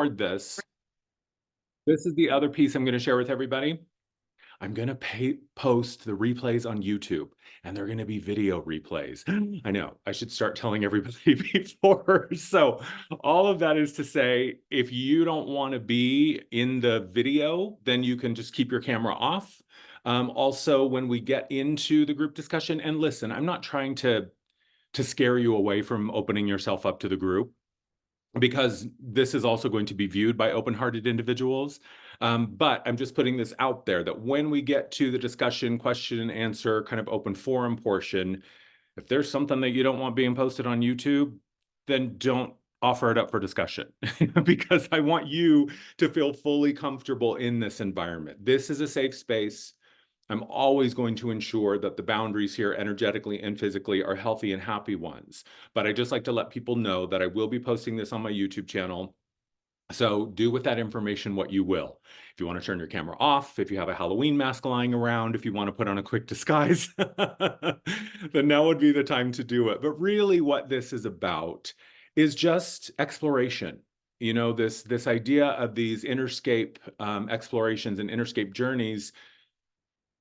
this. This is the other piece I'm going to share with everybody. I'm going to post the replays on YouTube, and they're going to be video replays. I know, I should start telling everybody before. So, all of that is to say, if you don't want to be in the video, then you can just keep your camera off. Also, when we get into the group discussion, and listen, I'm not trying to scare you away from opening yourself up to the group, because this is also going to be viewed by open-hearted individuals. But I'm just putting this out there that when we get to the discussion, question and answer, kind of open forum portion, if there's something that you don't want being posted on YouTube, then don't offer it up for discussion because I want you to feel fully comfortable in this environment. This is a safe space. I'm always going to ensure that the boundaries here, energetically and physically, are healthy and happy ones. But I just like to let people know that I will be posting this on my YouTube channel. So do with that information what you will. If you want to turn your camera off, if you have a Halloween mask lying around, if you want to put on a quick disguise, then now would be the time to do it. But really what this is about is just exploration. You know, this idea of these innerscape explorations and innerscape journeys.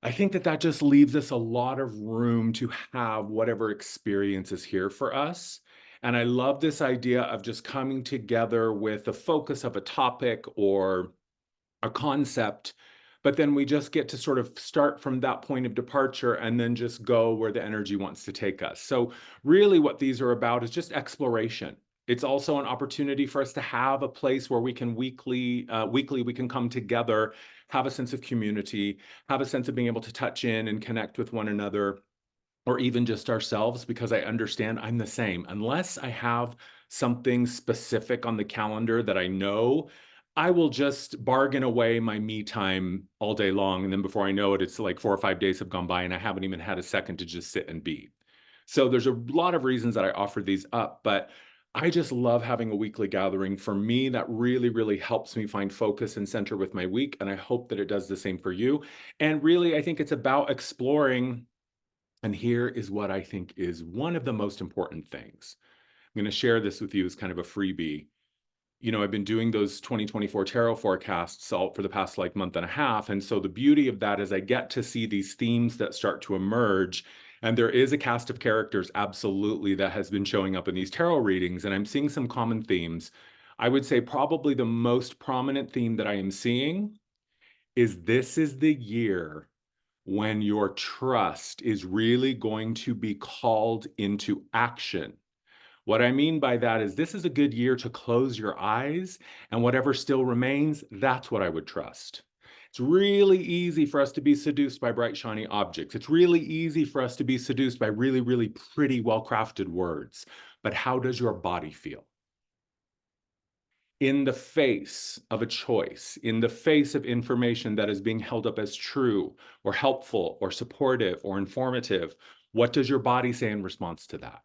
I think that just leaves us a lot of room to have whatever experience is here for us. And I love this idea of just coming together with the focus of a topic or a concept, but then we just get to sort of start from that point of departure and then just go where the energy wants to take us. So really what these are about is just exploration. It's also an opportunity for us to have a place where we can weekly we can come together, have a sense of community, have a sense of being able to touch in and connect with one another, or even just ourselves, because I understand I'm the same. Unless I have something specific on the calendar that I know, I will just bargain away my me time all day long. And then before I know it, it's like 4 or 5 days have gone by and I haven't even had a second to just sit and be. So there's a lot of reasons that I offer these up, but I just love having a weekly gathering. For me, that really, really helps me find focus and center with my week. And I hope that it does the same for you. And really, I think it's about exploring. And here is what I think is one of the most important things. I'm going to share this with you as kind of a freebie. You know, I've been doing those 2024 tarot forecasts all for the past like month and a half. And so the beauty of that is I get to see these themes that start to emerge. And there is a cast of characters, absolutely, that has been showing up in these tarot readings. And I'm seeing some common themes. I would say probably the most prominent theme that I am seeing is this is the year when your trust is really going to be called into action. What I mean by that is this is a good year to close your eyes, and whatever still remains, that's what I would trust. It's really easy for us to be seduced by bright, shiny objects. It's really easy for us to be seduced by really, really pretty, well-crafted words. But how does your body feel? In the face of a choice, in the face of information that is being held up as true or helpful or supportive or informative, what does your body say in response to that?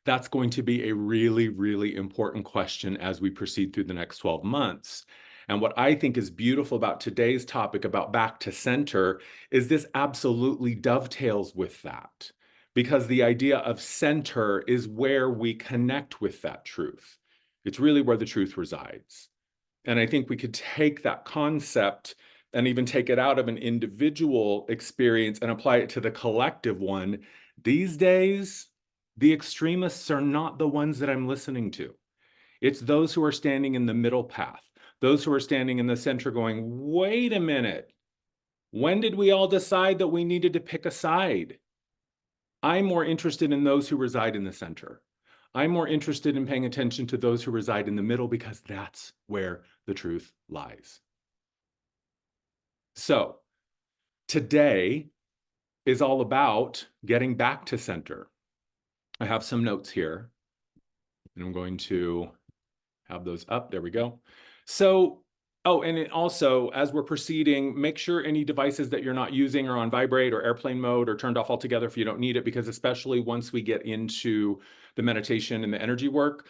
That's going to be a really, really important question as we proceed through the next 12 months. And what I think is beautiful about today's topic about back to center is this absolutely dovetails with that, because the idea of center is where we connect with that truth. It's really where the truth resides. And I think we could take that concept and even take it out of an individual experience and apply it to the collective one. These days, the extremists are not the ones that I'm listening to. It's those who are standing in the middle path, those who are standing in the center going, wait a minute, when did we all decide that we needed to pick a side? I'm more interested in those who reside in the center. I'm more interested in paying attention to those who reside in the middle, because that's where the truth lies. So today is all about getting back to center. I have some notes here, and I'm going to have those up. There we go. So, oh, and it also, as we're proceeding, make sure any devices that you're not using are on vibrate or airplane mode or turned off altogether if you don't need it, because especially once we get into the meditation and the energy work,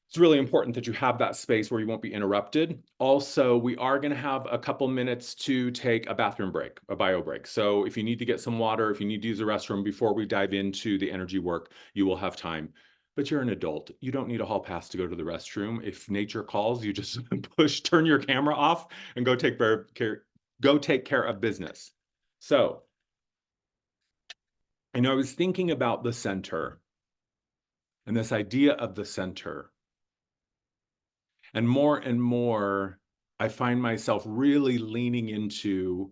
it's really important that you have that space where you won't be interrupted. Also, we are going to have a couple minutes to take a bathroom break, a bio break. So if you need to get some water, if you need to use the restroom before we dive into the energy work, you will have time but you're an adult. You don't need a hall pass to go to the restroom. If nature calls, you just turn your camera off and go take care of business. So, I was thinking about the center and this idea of the center. And more, I find myself really leaning into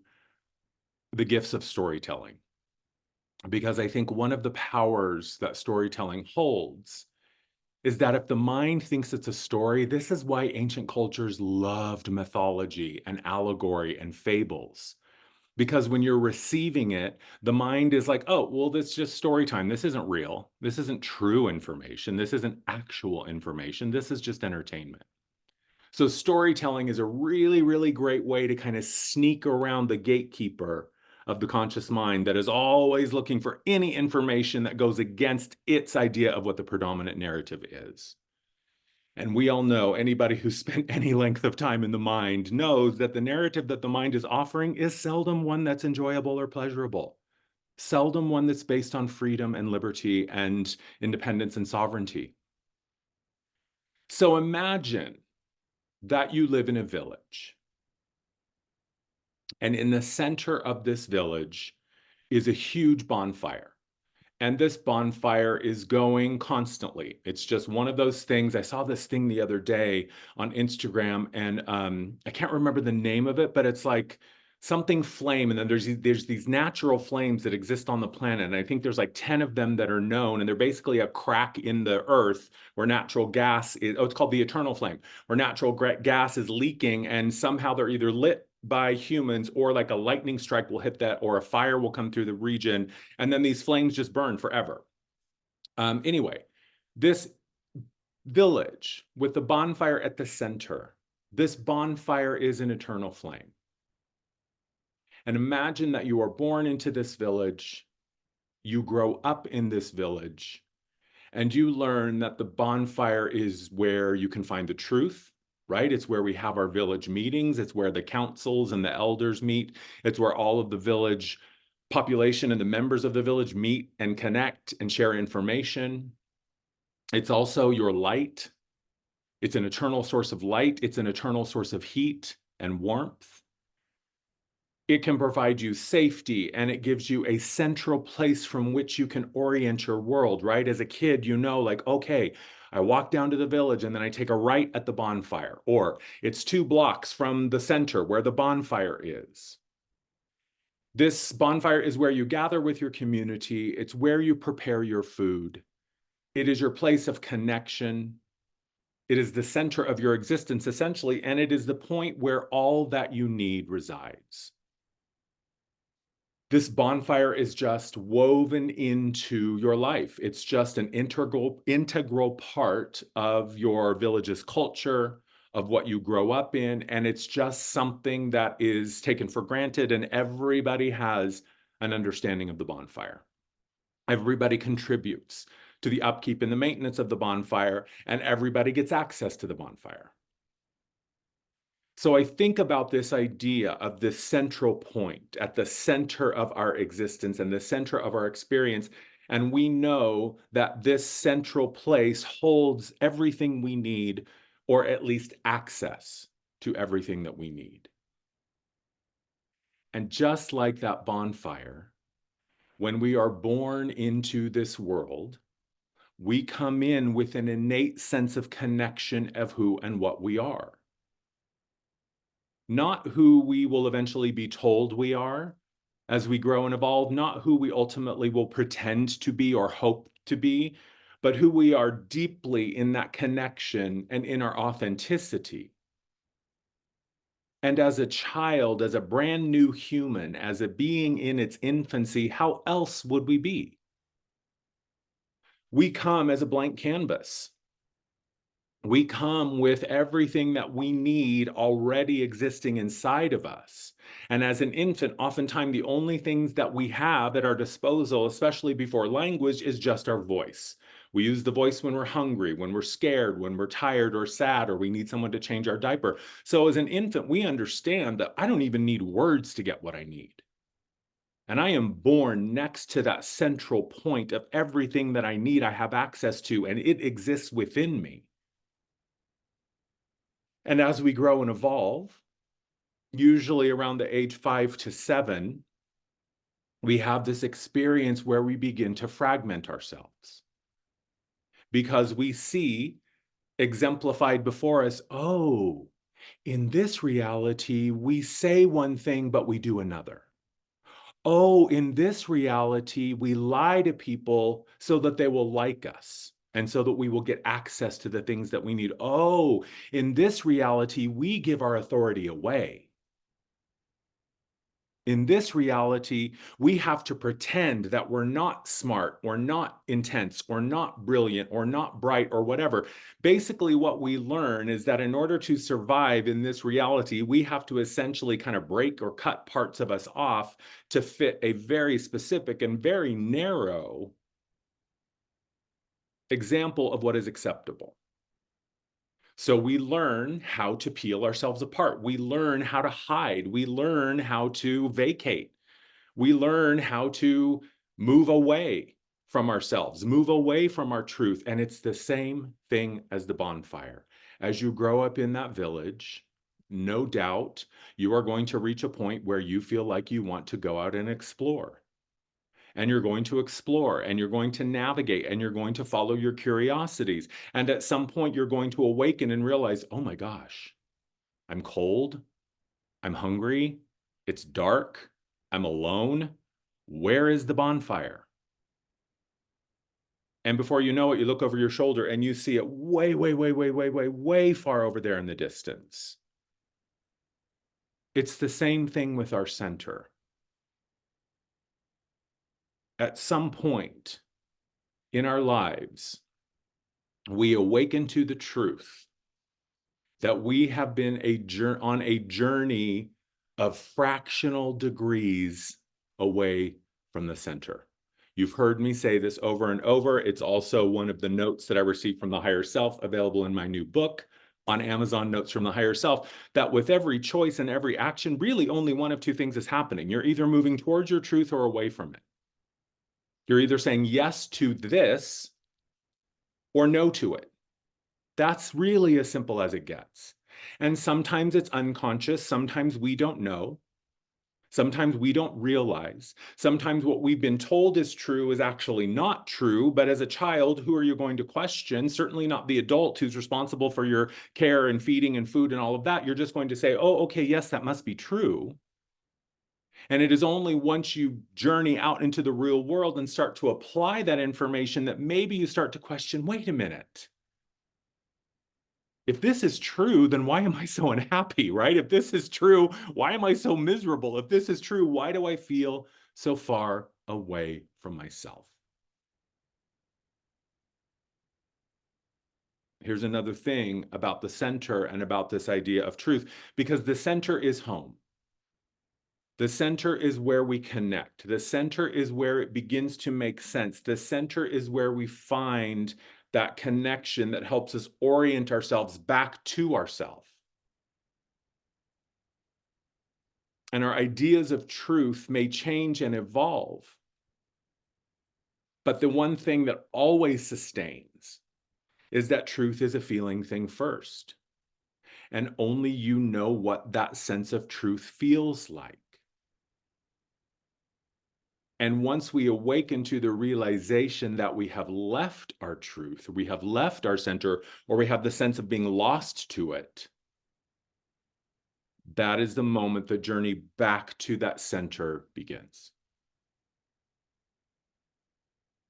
the gifts of storytelling, because I think one of the powers that storytelling holds is that if the mind thinks it's a story, this is why ancient cultures loved mythology and allegory and fables. Because when you're receiving it, the mind is like, oh, well, this is just story time. This isn't real. This isn't true information. This isn't actual information. This is just entertainment. So storytelling is a really, really great way to kind of sneak around the gatekeeper of the conscious mind that is always looking for any information that goes against its idea of what the predominant narrative is. And we all know, anybody who's spent any length of time in the mind knows that the narrative that the mind is offering is seldom one that's enjoyable or pleasurable, seldom one that's based on freedom and liberty and independence and sovereignty. So imagine that you live in a village, and in the center of this village is a huge bonfire. And this bonfire is going constantly. It's just one of those things. I saw this thing the other day on Instagram, and I can't remember the name of it, but it's like something flame. And then there's these natural flames that exist on the planet. And I think there's like 10 of them that are known. And they're basically a crack in the earth where natural gas is, oh, it's called the eternal flame, where natural gas is leaking. And somehow they're either lit by humans, or like a lightning strike will hit that, or a fire will come through the region, and then these flames just burn forever. Anyway, this village with the bonfire at the center, this bonfire is an eternal flame. And imagine that you are born into this village, you grow up in this village, and you learn that the bonfire is where you can find the truth, right? It's where we have our village meetings. It's where the councils and the elders meet. It's where all of the village population and the members of the village meet and connect and share information. It's also your light. It's an eternal source of light. It's an eternal source of heat and warmth. It can provide you safety, and it gives you a central place from which you can orient your world, right? As a kid, like, okay, I walk down to the village and then I take a right at the bonfire, or it's 2 blocks from the center where the bonfire is. This bonfire is where you gather with your community. It's where you prepare your food. It is your place of connection. It is the center of your existence, essentially, and it is the point where all that you need resides. This bonfire is just woven into your life. It's just an integral part of your village's culture, of what you grow up in, and it's just something that is taken for granted, and everybody has an understanding of the bonfire. Everybody contributes to the upkeep and the maintenance of the bonfire, and everybody gets access to the bonfire. So I think about this idea of this central point at the center of our existence and the center of our experience. And we know that this central place holds everything we need, or at least access to everything that we need. And just like that bonfire, when we are born into this world, we come in with an innate sense of connection of who and what we are. Not who we will eventually be told we are as we grow and evolve, not who we ultimately will pretend to be or hope to be, but who we are deeply in that connection and in our authenticity. And as a child, as a brand new human, as a being in its infancy, how else would we be? We come as a blank canvas. We come with everything that we need already existing inside of us. And as an infant, oftentimes the only things that we have at our disposal, especially before language, is just our voice. We use the voice when we're hungry, when we're scared, when we're tired or sad, or we need someone to change our diaper. So as an infant, we understand that I don't even need words to get what I need. And I am born next to that central point of everything that I need, I have access to, and it exists within me. And as we grow and evolve, usually around the age 5 to 7, we have this experience where we begin to fragment ourselves because we see exemplified before us, oh, in this reality, we say one thing, but we do another. Oh, in this reality, we lie to people so that they will like us and so that we will get access to the things that we need. Oh, in this reality, we give our authority away. In this reality, we have to pretend that we're not smart or not intense or not brilliant or not bright or whatever. Basically, what we learn is that in order to survive in this reality, we have to essentially kind of break or cut parts of us off to fit a very specific and very narrow example of what is acceptable. So we learn how to peel ourselves apart. We learn how to hide. We learn how to vacate. We learn how to move away from ourselves, move away from our truth. And it's the same thing as the bonfire. As you grow up in that village, no doubt you are going to reach a point where you feel like you want to go out and explore. And you're going to explore and you're going to navigate and you're going to follow your curiosities. And at some point, you're going to awaken and realize, oh my gosh, I'm cold. I'm hungry. It's dark. I'm alone. Where is the bonfire? And before you know it, you look over your shoulder and you see it way, way, way, way, way, way, way far over there in the distance. It's the same thing with our center. At some point in our lives, we awaken to the truth that we have been on a journey of fractional degrees away from the center. You've heard me say this over and over. It's also one of the notes that I received from the higher self, available in my new book on Amazon, Notes from the Higher Self, that with every choice and every action, really only one of two things is happening. You're either moving towards your truth or away from it. You're either saying yes to this or no to it. That's really as simple as it gets. And sometimes it's unconscious. Sometimes we don't know. Sometimes we don't realize. Sometimes what we've been told is true is actually not true. But as a child, who are you going to question? Certainly not the adult who's responsible for your care and feeding and food and all of that. You're just going to say, oh, okay, yes, that must be true. And it is only once you journey out into the real world and start to apply that information that maybe you start to question, wait a minute. If this is true, then why am I so unhappy, right? If this is true, why am I so miserable? If this is true, why do I feel so far away from myself? Here's another thing about the center and about this idea of truth, because the center is home. The center is where we connect. The center is where it begins to make sense. The center is where we find that connection that helps us orient ourselves back to ourselves. And our ideas of truth may change and evolve. But the one thing that always sustains is that truth is a feeling thing first. And only you know what that sense of truth feels like. And once we awaken to the realization that we have left our truth, we have left our center, or we have the sense of being lost to it, that is the moment the journey back to that center begins.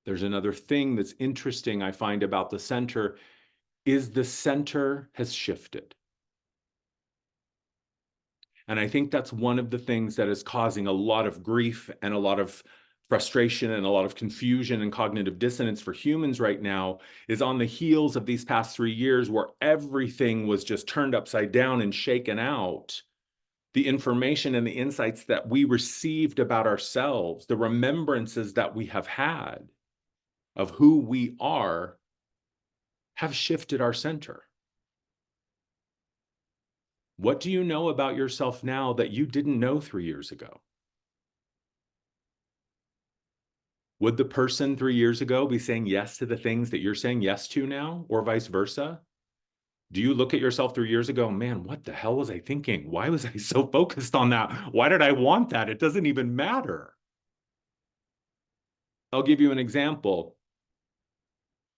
There's another thing that's interesting I find about the center is the center has shifted. And I think that's one of the things that is causing a lot of grief and a lot of frustration and a lot of confusion and cognitive dissonance for humans right now is on the heels of these past 3 years where everything was just turned upside down and shaken out. The information and the insights that we received about ourselves, the remembrances that we have had of who we are, have shifted our center. What do you know about yourself now that you didn't know 3 years ago? Would the person 3 years ago be saying yes to the things that you're saying yes to now, or vice versa? Do you look at yourself 3 years ago, "Man, what the hell was I thinking? Why was I so focused on that? Why did I want that? It doesn't even matter." I'll give you an example.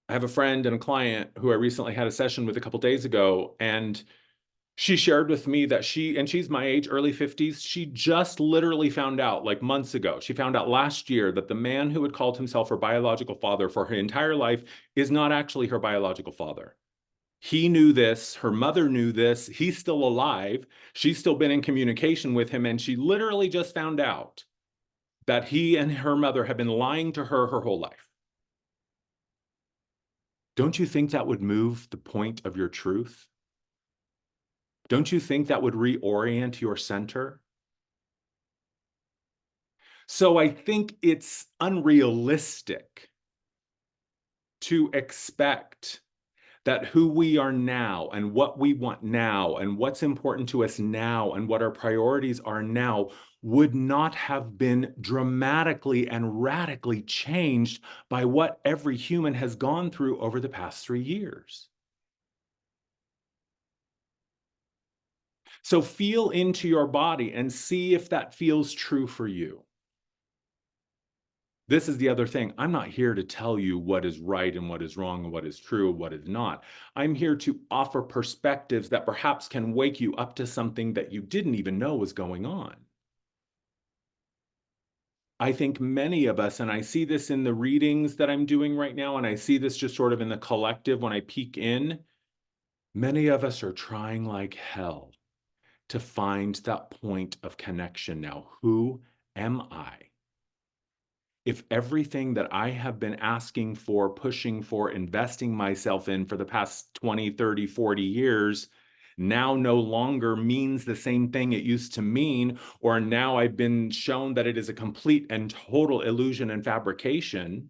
I have a friend and a client who I recently had a session with a couple days ago, and she shared with me that she's my age, early 50s. She just literally found out, like, months ago. She found out last year that the man who had called himself her biological father for her entire life is not actually her biological father. He knew this, her mother knew this, he's still alive, she's still been in communication with him, and she literally just found out that he and her mother have been lying to her her whole life. Don't you think that would move the point of your truth? Don't you think that would reorient your center? So I think it's unrealistic to expect that who we are now and what we want now and what's important to us now and what our priorities are now would not have been dramatically and radically changed by what every human has gone through over the past 3 years. So feel into your body and see if that feels true for you. This is the other thing. I'm not here to tell you what is right and what is wrong and what is true and what is not. I'm here to offer perspectives that perhaps can wake you up to something that you didn't even know was going on. I think many of us, and I see this in the readings that I'm doing right now, and I see this just sort of in the collective when I peek in, many of us are trying like hell to find that point of connection now. Who am I? If everything that I have been asking for, pushing for, investing myself in for the past 20, 30, 40 years now no longer means the same thing it used to mean, or now I've been shown that it is a complete and total illusion and fabrication,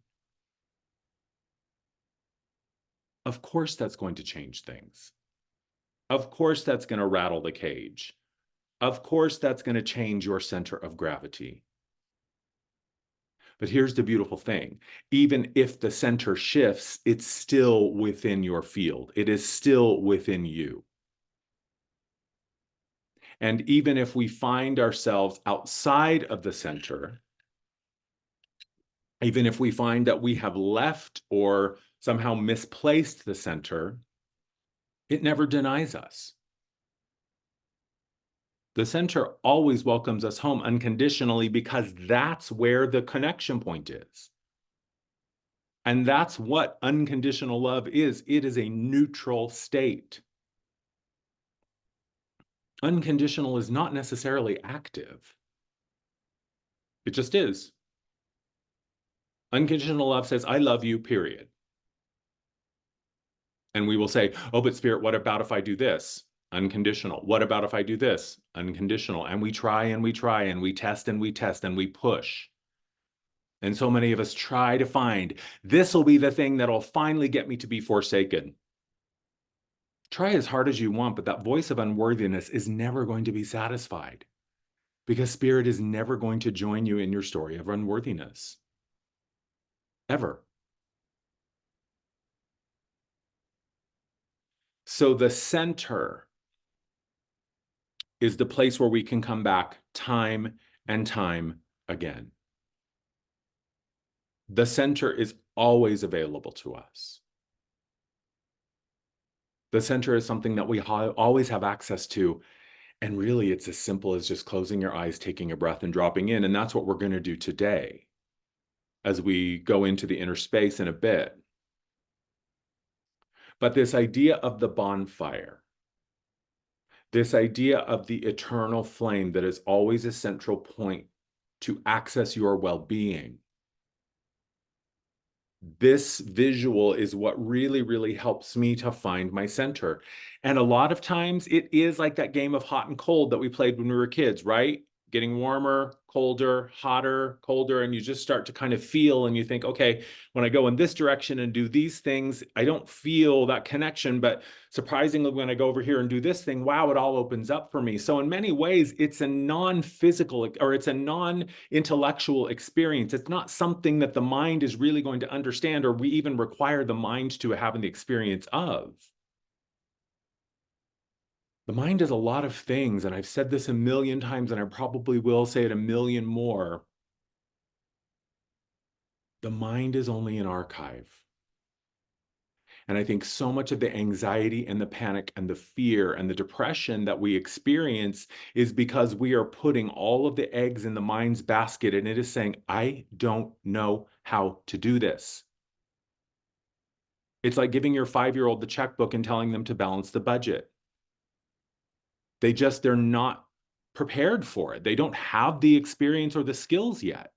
of course that's going to change things. Of course that's going to rattle the cage. Of course that's going to change your center of gravity. But here's the beautiful thing. Even if the center shifts, it's still within your field. It is still within you. And even if we find ourselves outside of the center, even if we find that we have left or somehow misplaced the center, it never denies us. The center always welcomes us home unconditionally because that's where the connection point is. And that's what unconditional love is. It is a neutral state. Unconditional is not necessarily active. It just is. Unconditional love says, I love you, period. And we will say, oh, but Spirit, what about if I do this? Unconditional. What about if I do this? Unconditional. And we try and we try and we test and we test and we push. And so many of us try to find, this will be the thing that'll finally get me to be forsaken. Try as hard as you want, but that voice of unworthiness is never going to be satisfied because Spirit is never going to join you in your story of unworthiness. Ever. So the center is the place where we can come back time and time again. The center is always available to us. The center is something that we always have access to. And really, it's as simple as just closing your eyes, taking a breath, and dropping in. And that's what we're going to do today as we go into the inner space in a bit. But this idea of the bonfire, this idea of the eternal flame that is always a central point to access your well-being, this visual is what really, really helps me to find my center. And a lot of times it is like that game of hot and cold that we played when we were kids, right? getting warmer, colder, hotter, colder, and you just start to kind of feel and you think, okay, when I go in this direction and do these things, I don't feel that connection, but surprisingly, when I go over here and do this thing, wow, it all opens up for me. So in many ways, it's a non-physical or it's a non-intellectual experience. It's not something that the mind is really going to understand or we even require the mind to have an experience of. The mind is a lot of things, and I've said this a million times, and I probably will say it a million more. The mind is only an archive. And I think so much of the anxiety and the panic and the fear and the depression that we experience is because we are putting all of the eggs in the mind's basket, and it is saying, I don't know how to do this. It's like giving your 5-year-old the checkbook and telling them to balance the budget. They're not prepared for it. They don't have the experience or the skills yet.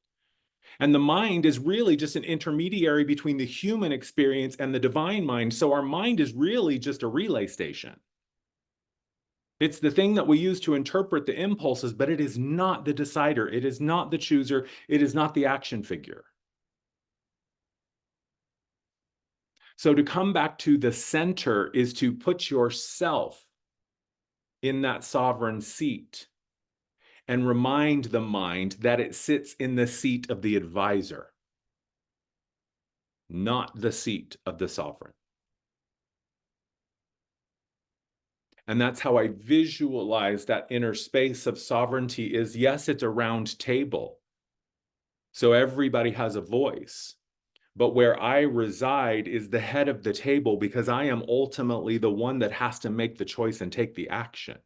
And the mind is really just an intermediary between the human experience and the divine mind. So our mind is really just a relay station. It's the thing that we use to interpret the impulses, but it is not the decider. It is not the chooser. It is not the action figure. So to come back to the center is to put yourself in that sovereign seat and remind the mind that it sits in the seat of the advisor, not the seat of the sovereign. And that's how I visualize that inner space of sovereignty is, yes, it's a round table. So everybody has a voice. But where I reside is the head of the table because I am ultimately the one that has to make the choice and take the action.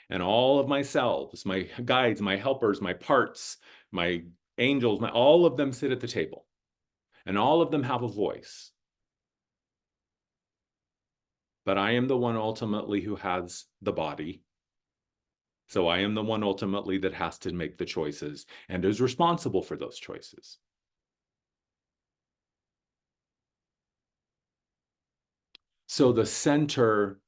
And all of my selves, my guides, my helpers, my parts, my angels, all of them sit at the table. And all of them have a voice. But I am the one ultimately who has the body. So I am the one ultimately that has to make the choices and is responsible for those choices. So the center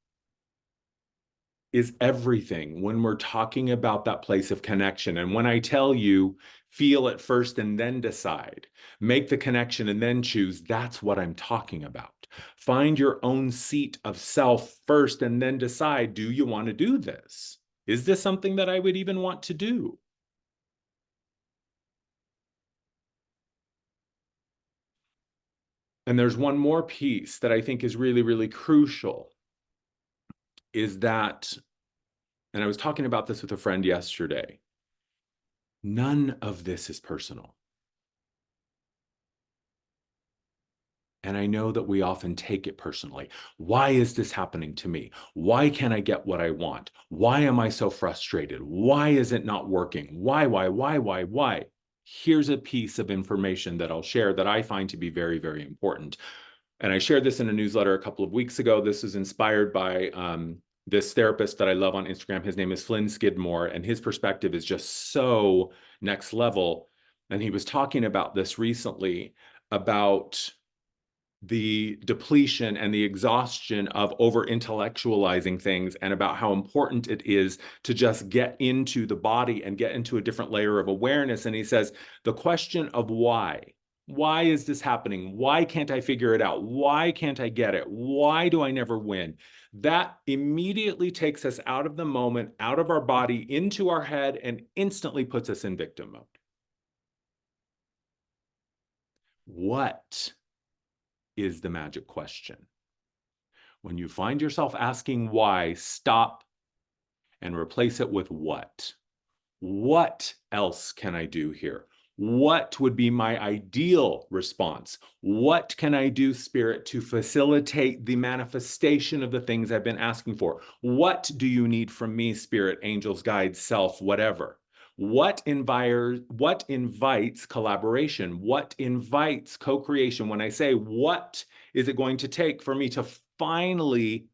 is everything when we're talking about that place of connection. And when I tell you, feel it first and then decide, make the connection and then choose, that's what I'm talking about. Find your own seat of self first and then decide, do you want to do this? Is this something that I would even want to do? And there's one more piece that I think is really, really crucial is that, and I was talking about this with a friend yesterday, none of this is personal. And I know that we often take it personally. Why is this happening to me? Why can't I get what I want? Why am I so frustrated? Why is it not working? Why? Here's a piece of information that I'll share that I find to be very, very important. And I shared this in a newsletter a couple of weeks ago. This is inspired by this therapist that I love on Instagram. His name is Flynn Skidmore, and his perspective is just so next level. And he was talking about this recently about the depletion and the exhaustion of over intellectualizing things and about how important it is to just get into the body and get into a different layer of awareness. And he says, the question of why is this happening? Why can't I figure it out? Why can't I get it? Why do I never win? That immediately takes us out of the moment, out of our body, into our head, and instantly puts us in victim mode. What is the magic question? When you find yourself asking why, stop and replace it with what. What else can I do here? What would be my ideal response? What can I do, Spirit, to facilitate the manifestation of the things I've been asking for? What do you need from me, Spirit, angels, guides, self, whatever? What invites collaboration? What invites co-creation? When I say, what is it going to take for me to finally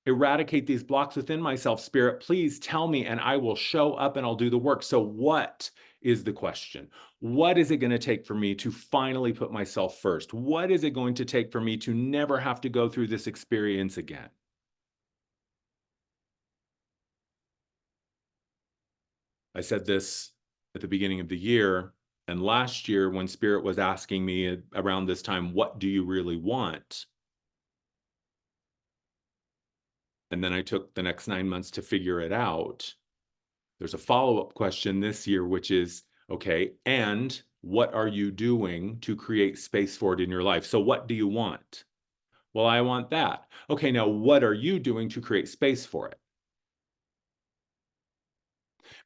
eradicate these blocks within myself, Spirit, please tell me and I will show up and I'll do the work. So what is the question? What is it going to take for me to finally put myself first? What is it going to take for me to never have to go through this experience again? I said this at the beginning of the year. And last year, when Spirit was asking me around this time, what do you really want? And then I took the next 9 months to figure it out. There's a follow-up question this year, which is, okay, and what are you doing to create space for it in your life? So what do you want? Well, I want that. Okay, now what are you doing to create space for it?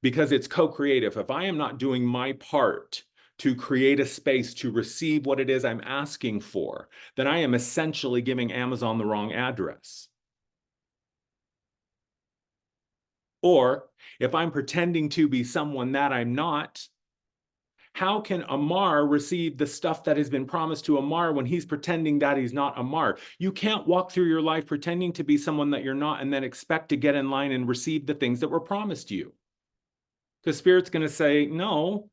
Because it's co-creative. If I am not doing my part to create a space to receive what it is I'm asking for, then I am essentially giving Amazon the wrong address. Or if I'm pretending to be someone that I'm not, how can Amar receive the stuff that has been promised to Amar when he's pretending that he's not Amar? You can't walk through your life pretending to be someone that you're not and then expect to get in line and receive the things that were promised you. Because Spirit's going to say, no,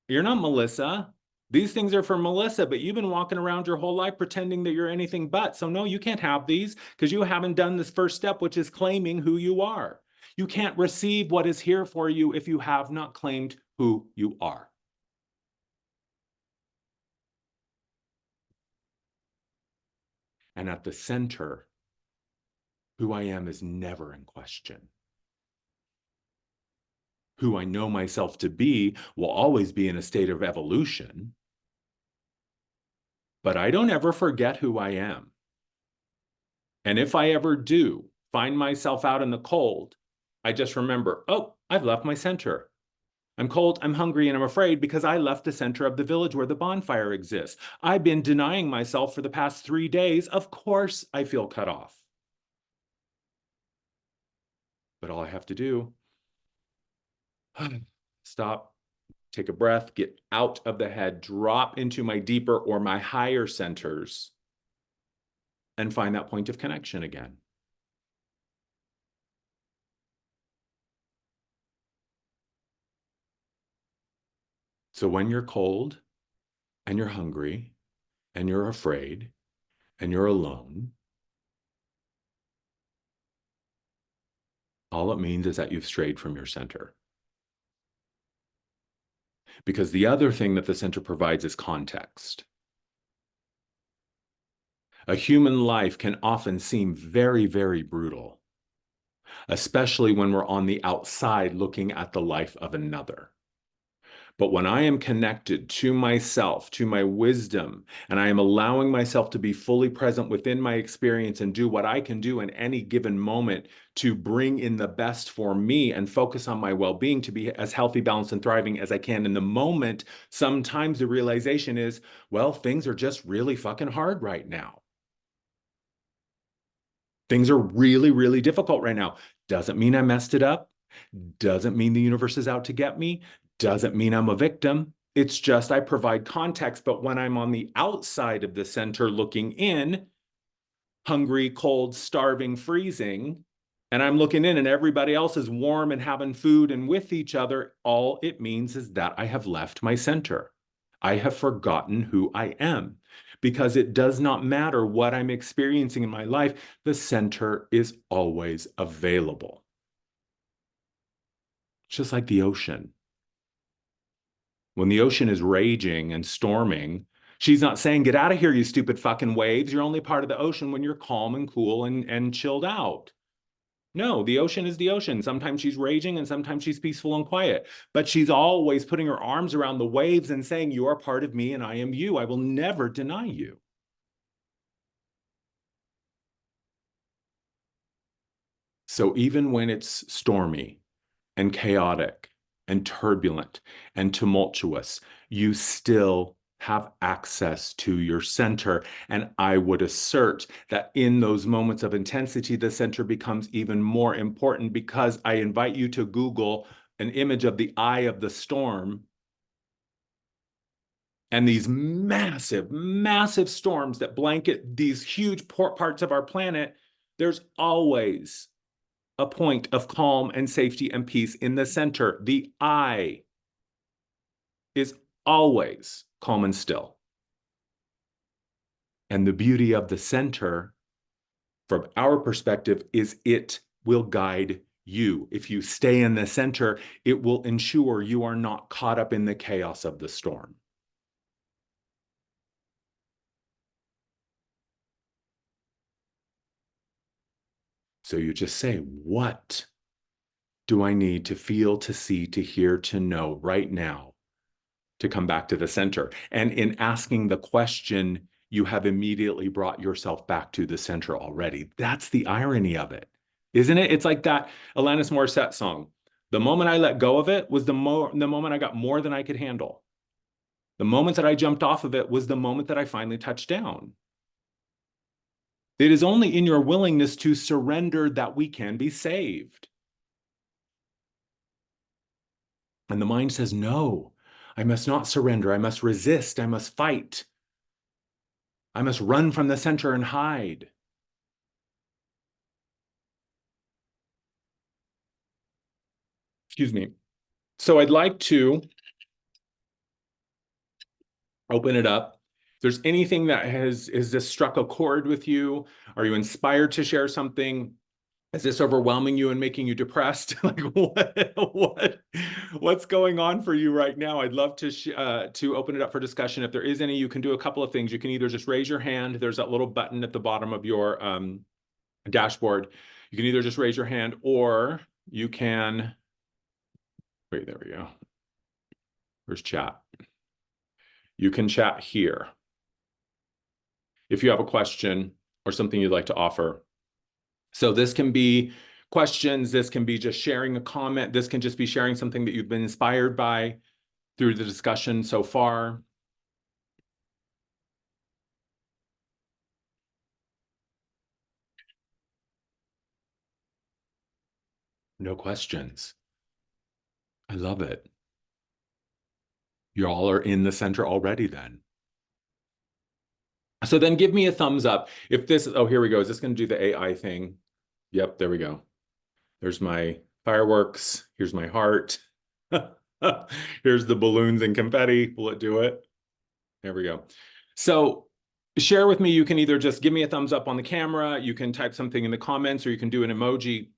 you're not Melissa. These things are for Melissa, but you've been walking around your whole life pretending that you're anything but. So no, you can't have these because you haven't done this first step, which is claiming who you are. You can't receive what is here for you if you have not claimed who you are. And at the center, who I am is never in question. Who I know myself to be will always be in a state of evolution, but I don't ever forget who I am. And if I ever do find myself out in the cold, I just remember, oh, I've left my center. I'm cold, I'm hungry, and I'm afraid because I left the center of the village where the bonfire exists. I've been denying myself for the past 3 days. Of course I feel cut off. But all I have to do, stop, take a breath, get out of the head, drop into my deeper or my higher centers, and find that point of connection again. So when you're cold and you're hungry and you're afraid and you're alone, all it means is that you've strayed from your center. Because the other thing that the center provides is context. A human life can often seem very, very brutal, especially when we're on the outside looking at the life of another. But when I am connected to myself, to my wisdom, and I am allowing myself to be fully present within my experience and do what I can do in any given moment to bring in the best for me and focus on my well-being to be as healthy, balanced, and thriving as I can in the moment, sometimes the realization is, well, things are just really fucking hard right now. Things are really, really difficult right now. Doesn't mean I messed it up. Doesn't mean the universe is out to get me. Doesn't mean I'm a victim. It's just I provide context. But when I'm on the outside of the center looking in, hungry, cold, starving, freezing, and I'm looking in and everybody else is warm and having food and with each other, all it means is that I have left my center. I have forgotten who I am. Because it does not matter what I'm experiencing in my life, the center is always available. Just like the ocean. When the ocean is raging and storming, she's not saying, get out of here, you stupid fucking waves. You're only part of the ocean when you're calm and cool and chilled out. No, the ocean is the ocean. Sometimes she's raging and sometimes she's peaceful and quiet. But she's always putting her arms around the waves and saying, you are part of me and I am you. I will never deny you. So even when it's stormy and chaotic and turbulent and tumultuous, you still have access to your center. And I would assert that in those moments of intensity, the center becomes even more important because I invite you to Google an image of the eye of the storm. And these massive, massive storms that blanket these huge parts of our planet, there's always a point of calm and safety and peace in the center. The eye is always calm and still. And the beauty of the center, from our perspective, is it will guide you. If you stay in the center, it will ensure you are not caught up in the chaos of the storm. So you just say, what do I need to feel, to see, to hear, to know right now to come back to the center? And in asking the question, you have immediately brought yourself back to the center already. That's the irony of it, isn't it? It's like that Alanis Morissette song. The moment I let go of it was the moment I got more than I could handle. The moment that I jumped off of it was the moment that I finally touched down. It is only in your willingness to surrender that we can be saved. And the mind says, no, I must not surrender. I must resist. I must fight. I must run from the center and hide. Excuse me. So I'd like to open it up. If there's anything that has this struck a chord with you? Are you inspired to share something? Is this overwhelming you and making you depressed? Like what's going on for you right now? I'd love to open it up for discussion. If there is any, you can do a couple of things. You can either just raise your hand. There's that little button at the bottom of your dashboard. You can either just raise your hand, or you can, wait, there we go. There's chat. You can chat here if you have a question or something you'd like to offer. So this can be questions, this can be just sharing a comment, this can just be sharing something that you've been inspired by through the discussion so far. No questions. I love it. You all are in the center already then. So then give me a thumbs up if this, oh, here we go. Is this going to do the AI thing? Yep, there we go. There's my fireworks. Here's my heart. Here's the balloons and confetti. Will it do it? There we go. So share with me. You can either just give me a thumbs up on the camera, you can type something in the comments, or you can do an emoji.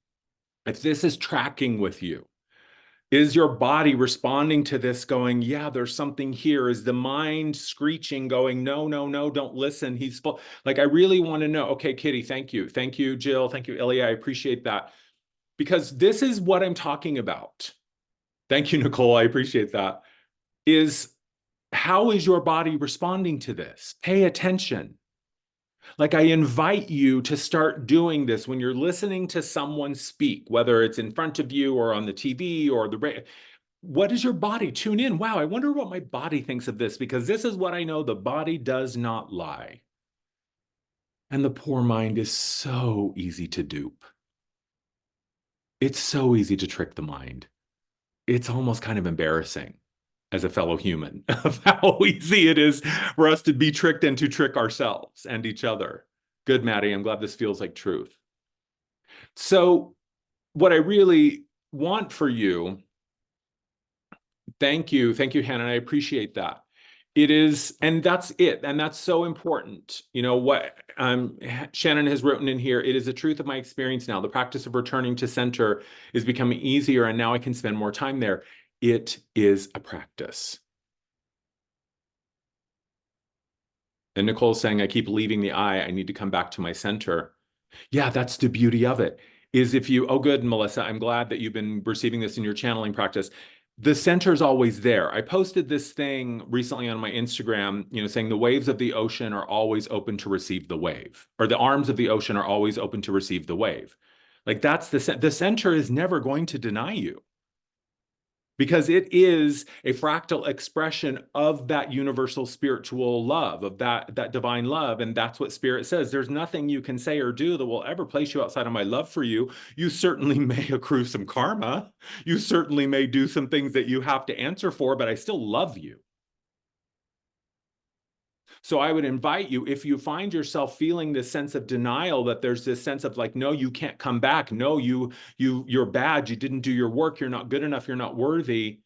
If this is tracking with you, is your body responding to this going, yeah, there's something here? Is the mind screeching, going, no, no, no, don't listen. He's full. Like, I really want to know. Okay, Kitty, thank you. Thank you, Jill. Thank you, Ilya. I appreciate that. Because this is what I'm talking about. Thank you, Nicole. I appreciate that. Is how is your body responding to this? Pay attention. Like, I invite you to start doing this when you're listening to someone speak, whether it's in front of you or on the TV or the radio. What is your body? Tune in. Wow, I wonder what my body thinks of this, because this is what I know: the body does not lie. And the poor mind is so easy to dupe. It's so easy to trick the mind. It's almost kind of embarrassing as a fellow human of how easy it is for us to be tricked and to trick ourselves and each other. Good, Maddie. I'm glad this feels like truth. So what I really want for you, thank you, Hannah, I appreciate that. It is, and that's it, and that's so important. You know what Shannon has written in here: it is the truth of my experience now. The practice of returning to center is becoming easier, and now I can spend more time there. It is a practice. And Nicole's saying, I keep leaving the eye. I need to come back to my center. Yeah, that's the beauty of it. Is if you, oh, good, Melissa, I'm glad that you've been receiving this in your channeling practice. The center is always there. I posted this thing recently on my Instagram, saying the waves of the ocean are always open to receive the wave, or the arms of the ocean are always open to receive the wave. Like, that's the center is never going to deny you, because it is a fractal expression of that universal spiritual love, of that divine love. And that's what Spirit says. There's nothing you can say or do that will ever place you outside of my love for you. You certainly may accrue some karma. You certainly may do some things that you have to answer for, but I still love you. So I would invite you, if you find yourself feeling this sense of denial, that there's this sense of like, no, you can't come back. No, you're bad. You didn't do your work. You're not good enough. You're not worthy.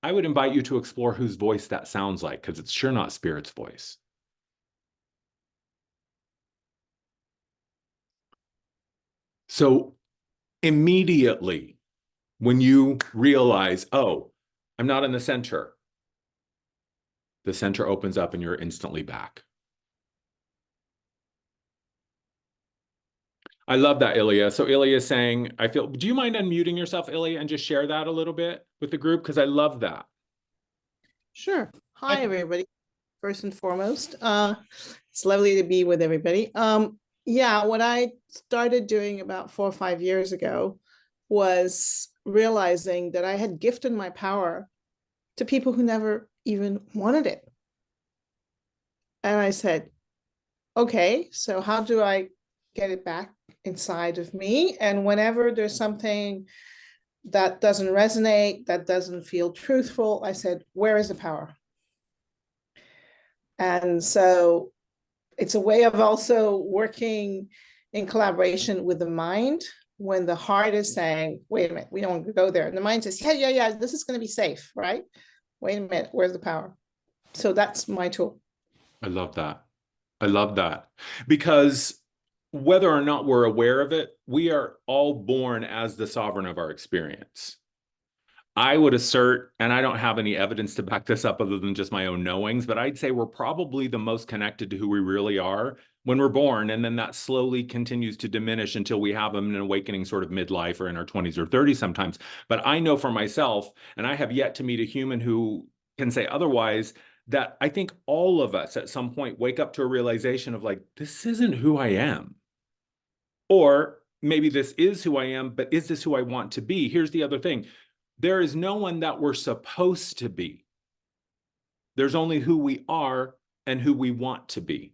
I would invite you to explore whose voice that sounds like, because it's sure not Spirit's voice. So Immediately, when you realize, oh, I'm not in the center opens up and you're instantly back. I love that, Ilya. So Ilya is saying, I feel, do you mind unmuting yourself, Ilya, and just share that a little bit with the group? Because I love that. Sure. Hi, everybody. First and foremost, it's lovely to be with everybody. Yeah, what I started doing about 4 or 5 years ago was realizing that I had gifted my power to people who never even wanted it. And I said, okay, so how do I get it back inside of me? And whenever there's something that doesn't resonate, that doesn't feel truthful, I said, where is the power? And so it's a way of also working in collaboration with the mind when the heart is saying, wait a minute, we don't want to go there. And the mind says, yeah, this is going to be safe, right? Wait a minute, where's the power? So that's my tool. I love that. I love that. Because whether or not we're aware of it, we are all born as the sovereign of our experience. I would assert, and I don't have any evidence to back this up other than just my own knowings, but I'd say we're probably the most connected to who we really are when we're born. And then that slowly continues to diminish until we have an awakening sort of midlife or in our 20s or 30s sometimes. But I know for myself, and I have yet to meet a human who can say otherwise, that I think all of us at some point wake up to a realization of like, this isn't who I am. Or maybe this is who I am, but is this who I want to be? Here's the other thing. There is no one that we're supposed to be. There's only who we are and who we want to be.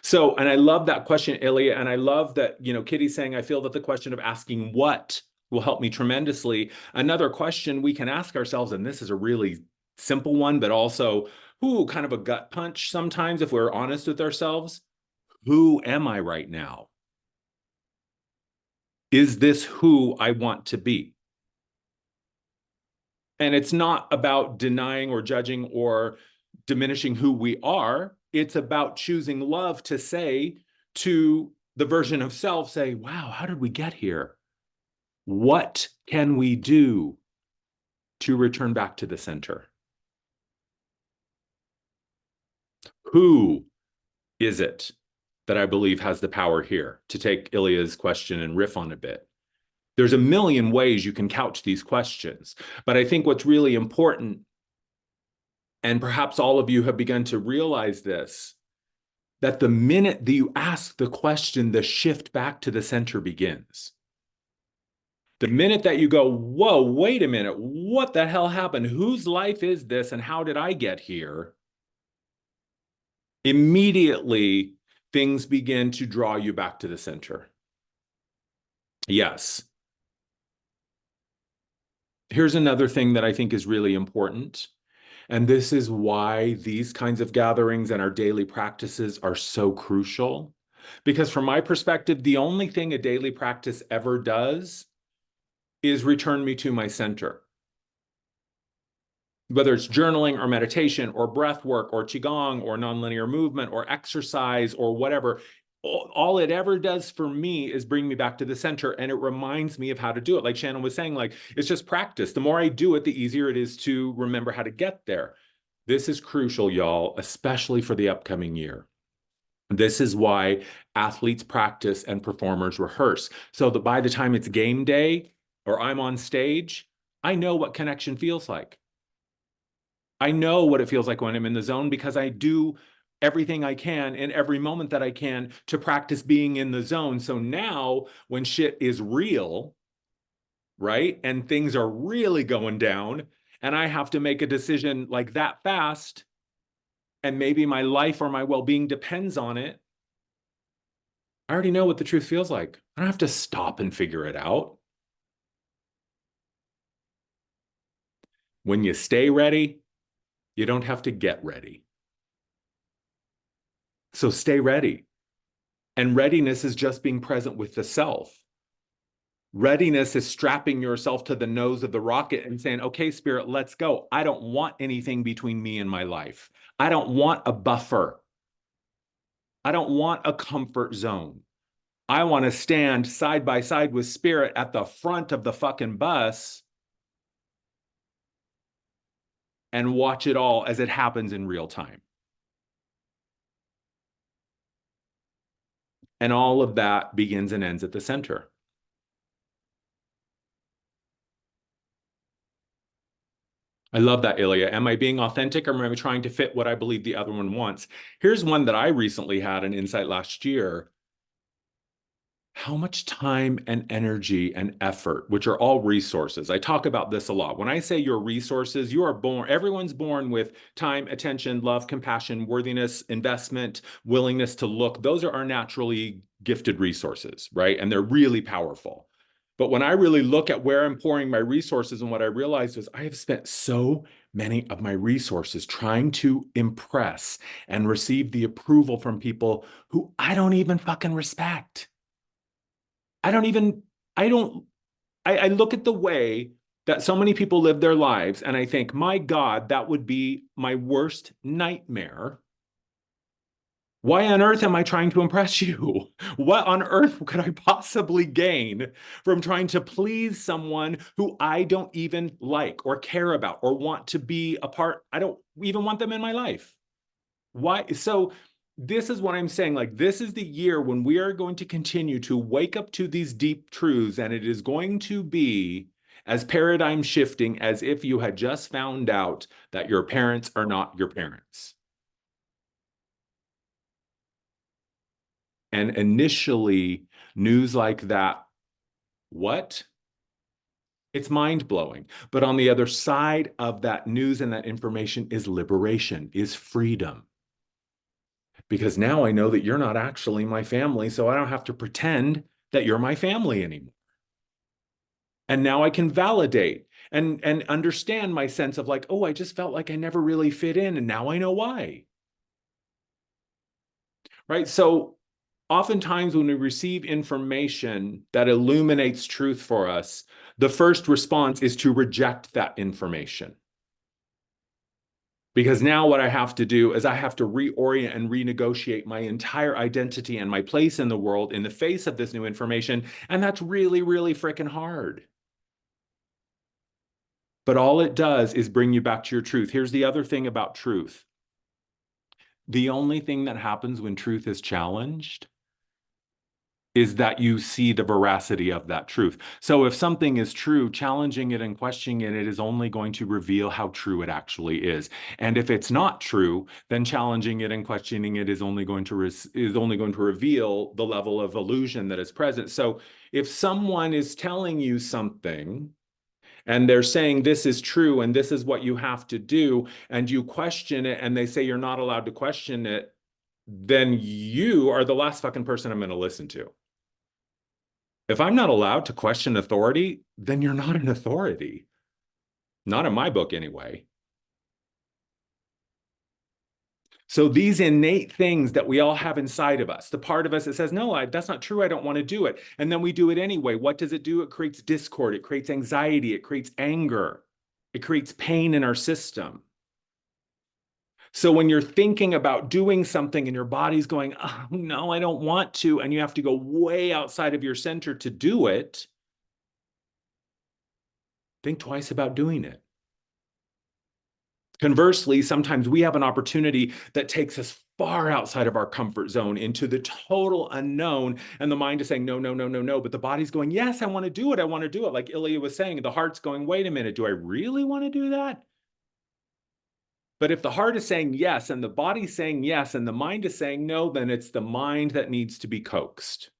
So, and I love that question, Ilya, and I love that, Kitty's saying, I feel that the question of asking what will help me tremendously. Another question we can ask ourselves, and this is a really simple one, but also, kind of a gut punch sometimes if we're honest with ourselves. Who am I right now? Is this who I want to be? And it's not about denying or judging or diminishing who we are. It's about choosing love to say to the version of self, say, wow, how did we get here? What can we do to return back to the center? Who is it that I believe has the power here? To take Ilya's question and riff on a bit. There's a million ways you can couch these questions, but I think what's really important, and perhaps all of you have begun to realize this, that the minute that you ask the question, the shift back to the center begins. The minute that you go, whoa, wait a minute, what the hell happened? Whose life is this and how did I get here? Immediately, things begin to draw you back to the center. Yes. Here's another thing that I think is really important. And this is why these kinds of gatherings and our daily practices are so crucial. Because from my perspective, the only thing a daily practice ever does is return me to my center. Whether it's journaling or meditation or breath work or qigong or nonlinear movement or exercise or whatever, all it ever does for me is bring me back to the center, and it reminds me of how to do it. Like Shannon was saying, like, it's just practice. The more I do it, the easier it is to remember how to get there. This is crucial, y'all, especially for the upcoming year. This is why athletes practice and performers rehearse, so that by the time it's game day or I'm on stage, I know what connection feels like. I know what it feels like when I'm in the zone because I do everything I can in every moment that I can to practice being in the zone. So now when shit is real, right, and things are really going down, and I have to make a decision like that fast, and maybe my life or my well-being depends on it, I already know what the truth feels like. I don't have to stop and figure it out. When you stay ready, you don't have to get ready. So stay ready. And readiness is just being present with the self. Readiness is strapping yourself to the nose of the rocket and saying, okay, spirit, let's go. I don't want anything between me and my life. I don't want a buffer. I don't want a comfort zone. I want to stand side by side with spirit at the front of the fucking bus and watch it all as it happens in real time. And all of that begins and ends at the center. I love that, Ilya. Am I being authentic, or am I trying to fit what I believe the other one wants? Here's one that I recently had an insight last year. How much time and energy and effort, which are all resources. I talk about this a lot. When I say your resources, you are born, everyone's born with time, attention, love, compassion, worthiness, investment, willingness to look. Those are our naturally gifted resources, right? And they're really powerful. But when I really look at where I'm pouring my resources, and what I realized is I have spent so many of my resources trying to impress and receive the approval from people who I don't even fucking respect. I don't even, I don't, I look at the way that so many people live their lives and I think, my God, that would be my worst nightmare. Why on earth am I trying to impress you? What on earth could I possibly gain from trying to please someone who I don't even like or care about or want to be a part? I don't even want them in my life. Why? So this is what I'm saying. Like, this is the year when we are going to continue to wake up to these deep truths, and it is going to be as paradigm shifting as if you had just found out that your parents are not your parents. And initially, news like that, what? It's mind blowing. But on the other side of that news and that information is liberation, is freedom. Because now I know that you're not actually my family, so I don't have to pretend that you're my family anymore. And now I can validate and understand my sense of like, oh, I just felt like I never really fit in, and now I know why. Right? So oftentimes when we receive information that illuminates truth for us, the first response is to reject that information. Because now what I have to do is I have to reorient and renegotiate my entire identity and my place in the world in the face of this new information. And that's really, really freaking hard. But all it does is bring you back to your truth. Here's the other thing about truth. The only thing that happens when truth is challenged is that you see the veracity of that truth. So if something is true, challenging it and questioning it is only going to reveal how true it actually is. And if it's not true, then challenging it and questioning it is only going to reveal the level of illusion that is present. So if someone is telling you something and they're saying this is true and this is what you have to do, and you question it and they say you're not allowed to question it, then you are the last fucking person I'm going to listen to. If I'm not allowed to question authority, then you're not an authority. Not in my book, anyway. So these innate things that we all have inside of us, the part of us that says, no, that's not true, I don't want to do it. And then we do it anyway. What does it do? It creates discord, it creates anxiety, it creates anger, it creates pain in our system. So when you're thinking about doing something and your body's going, oh, no, I don't want to, and you have to go way outside of your center to do it, think twice about doing it. Conversely, sometimes we have an opportunity that takes us far outside of our comfort zone into the total unknown. And the mind is saying, no, no, no, no, no. But the body's going, yes, I want to do it. I want to do it. Like Ilya was saying, the heart's going, wait a minute, do I really want to do that? But if the heart is saying yes, and the body's saying yes, and the mind is saying no, then it's the mind that needs to be coaxed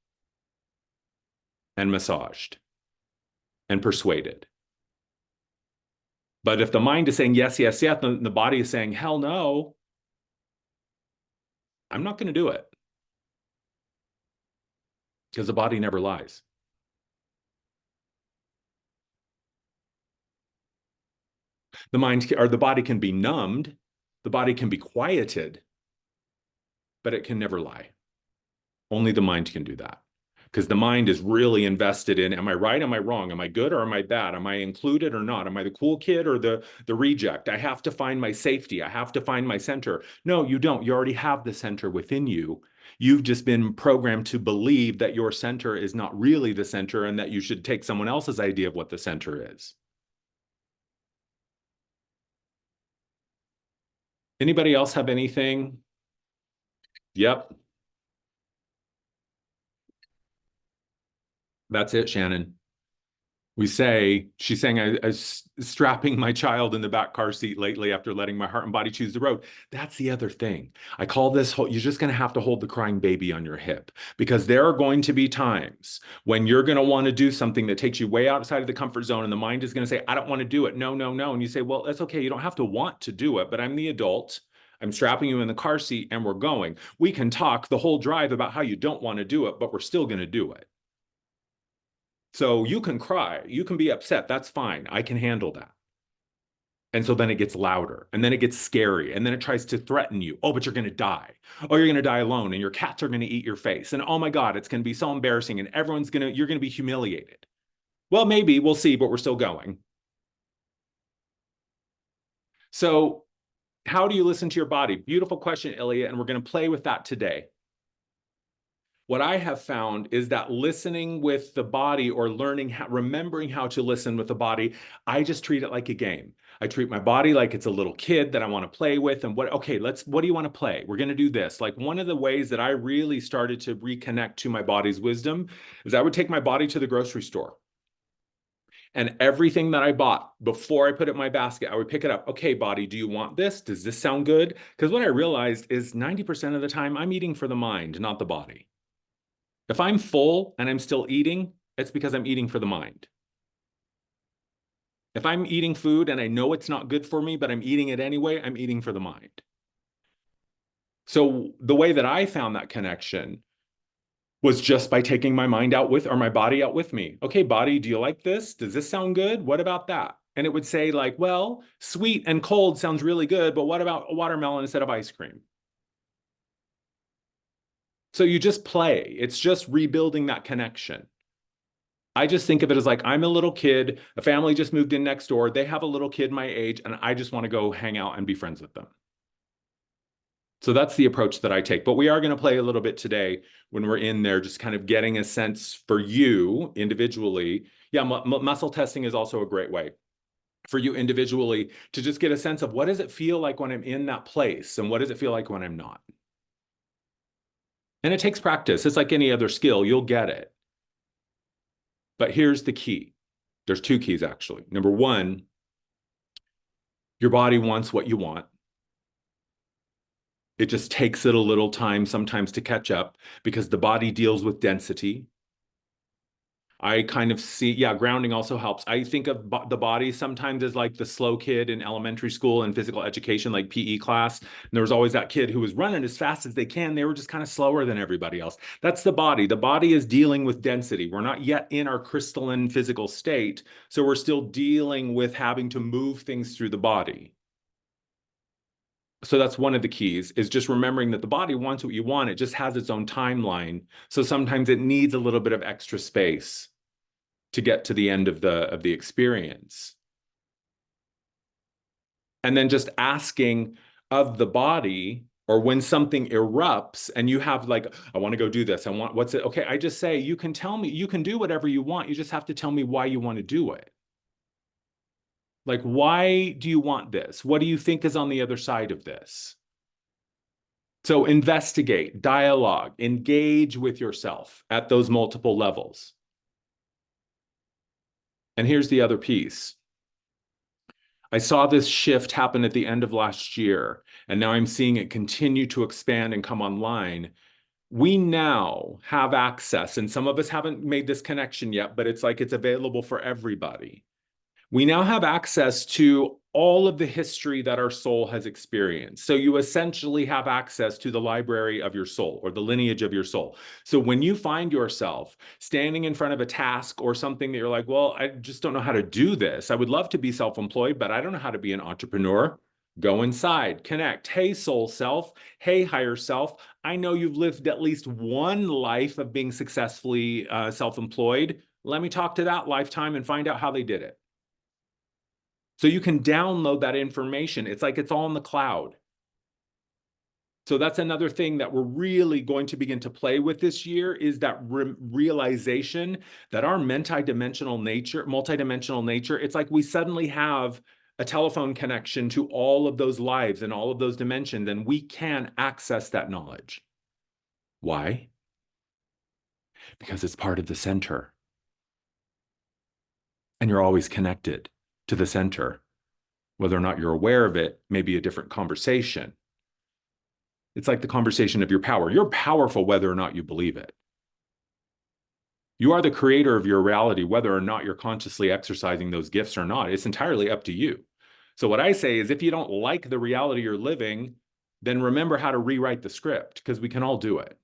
and massaged and persuaded. But if the mind is saying yes, yes, yes, then the body is saying, hell no, I'm not going to do it. Because the body never lies. The mind or the body can be numbed, the body can be quieted, but it can never lie. Only the mind can do that. Because the mind is really invested in, am I right? Am I wrong? Am I good or am I bad? Am I included or not? Am I the cool kid or the reject? I have to find my safety. I have to find my center. No, you don't. You already have the center within you. You've just been programmed to believe that your center is not really the center and that you should take someone else's idea of what the center is. Anybody else have anything? Yep. That's it, Shannon. She's saying, I was strapping my child in the back car seat lately after letting my heart and body choose the road. That's the other thing. I call this, you're just going to have to hold the crying baby on your hip, because there are going to be times when you're going to want to do something that takes you way outside of the comfort zone, and the mind is going to say, I don't want to do it. No, no, no. And you say, well, that's okay. You don't have to want to do it, but I'm the adult. I'm strapping you in the car seat and we're going. We can talk the whole drive about how you don't want to do it, but we're still going to do it. So you can cry, you can be upset, that's fine. I can handle that. And so then it gets louder, and then it gets scary, and then it tries to threaten you. Oh, but you're going to die. Oh, you're going to die alone, and your cats are going to eat your face. And oh my God, it's going to be so embarrassing, and you're going to be humiliated. Well, maybe, we'll see, but we're still going. So how do you listen to your body? Beautiful question, Ilya, and we're going to play with that today. What I have found is that listening with the body, or remembering how to listen with the body, I just treat it like a game. I treat my body like it's a little kid that I want to play with. And what do you want to play? We're going to do this. Like, one of the ways that I really started to reconnect to my body's wisdom is I would take my body to the grocery store. And everything that I bought, before I put it in my basket, I would pick it up. Okay, body, do you want this? Does this sound good? Because what I realized is 90% of the time I'm eating for the mind, not the body. If I'm full and I'm still eating, it's because I'm eating for the mind. If I'm eating food and I know it's not good for me, but I'm eating it anyway, I'm eating for the mind. So the way that I found that connection was just by taking my mind out with, or my body out with me. Okay, body, do you like this? Does this sound good? What about that? And it would say, like, well, sweet and cold sounds really good, but what about a watermelon instead of ice cream? So you just play. It's just rebuilding that connection. I just think of it as like, I'm a little kid, a family just moved in next door, they have a little kid my age, and I just want to go hang out and be friends with them. So that's the approach that I take. But we are going to play a little bit today when we're in there, just kind of getting a sense for you individually. Yeah, muscle testing is also a great way for you individually to just get a sense of, what does it feel like when I'm in that place, and what does it feel like when I'm not? And it takes practice. It's like any other skill, you'll get it. But here's the key. There's two keys, actually. Number one, your body wants what you want. It just takes it a little time sometimes to catch up, because the body deals with density. I kind of see, yeah, grounding also helps. I think of the body sometimes as like the slow kid in elementary school and physical education, like PE class. And there was always that kid who was running as fast as they can. They were just kind of slower than everybody else. That's the body. The body is dealing with density. We're not yet in our crystalline physical state. So we're still dealing with having to move things through the body. So that's one of the keys, is just remembering that the body wants what you want. It just has its own timeline. So sometimes it needs a little bit of extra space to get to the end of the experience. And then just asking of the body, or when something erupts and you have like, I want to go do this. What's it? Okay, I just say, you can tell me, you can do whatever you want. You just have to tell me why you want to do it. Like, why do you want this? What do you think is on the other side of this? So investigate, dialogue, engage with yourself at those multiple levels. And here's the other piece. I saw this shift happen at the end of last year, and now I'm seeing it continue to expand and come online. We now have access, and some of us haven't made this connection yet, but it's like it's available for everybody. We now have access to all of the history that our soul has experienced. So you essentially have access to the library of your soul, or the lineage of your soul. So when you find yourself standing in front of a task or something that you're like, well, I just don't know how to do this. I would love to be self-employed, but I don't know how to be an entrepreneur. Go inside, connect. Hey, soul self. Hey, higher self. I know you've lived at least one life of being successfully self-employed. Let me talk to that lifetime and find out how they did it. So you can download that information. It's like it's all in the cloud. So that's another thing that we're really going to begin to play with this year is that realization that our multidimensional nature, it's like we suddenly have a telephone connection to all of those lives and all of those dimensions, and we can access that knowledge. Why? Because it's part of the center. And you're always connected to the center. Whether or not you're aware of it may be a different conversation. It's like the conversation of your power. You're powerful whether or not you believe it. You are the creator of your reality, whether or not you're consciously exercising those gifts or not. It's entirely up to you. So what I say is if you don't like the reality you're living, then remember how to rewrite the script, because we can all do it.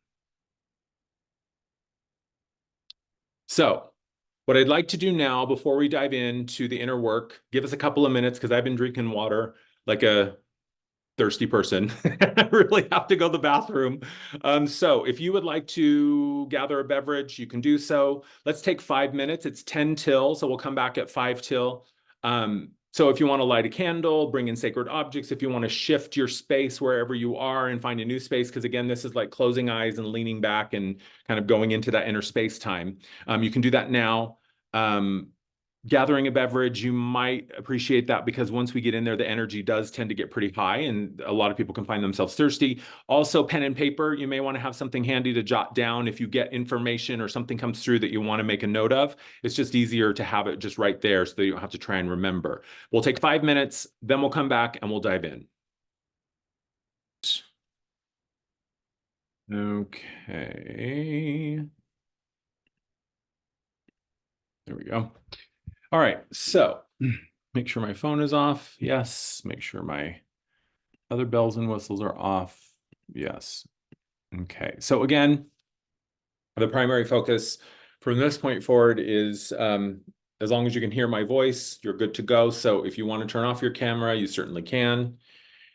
So what I'd like to do now, before we dive into the inner work, give us a couple of minutes, because I've been drinking water like a thirsty person. I really have to go to the bathroom. So if you would like to gather a beverage, you can do so. Let's take 5 minutes. It's 10 till, so we'll come back at 5 till. So if you want to light a candle, bring in sacred objects, if you want to shift your space wherever you are and find a new space, because again, this is like closing eyes and leaning back and kind of going into that inner space time. You can do that now. Gathering a beverage, you might appreciate that, because once we get in there, the energy does tend to get pretty high and a lot of people can find themselves thirsty. Also, pen and paper, you may want to have something handy to jot down if you get information or something comes through that you want to make a note of. It's just easier to have it just right there so that you don't have to try and remember. We'll take 5 minutes, then we'll come back and we'll dive in. Okay. There we go. All right, so make sure my phone is off. Yes. Make sure my other bells and whistles are off. Yes. Okay. So again, the primary focus from this point forward is as long as you can hear my voice, you're good to go. So if you want to turn off your camera, you certainly can.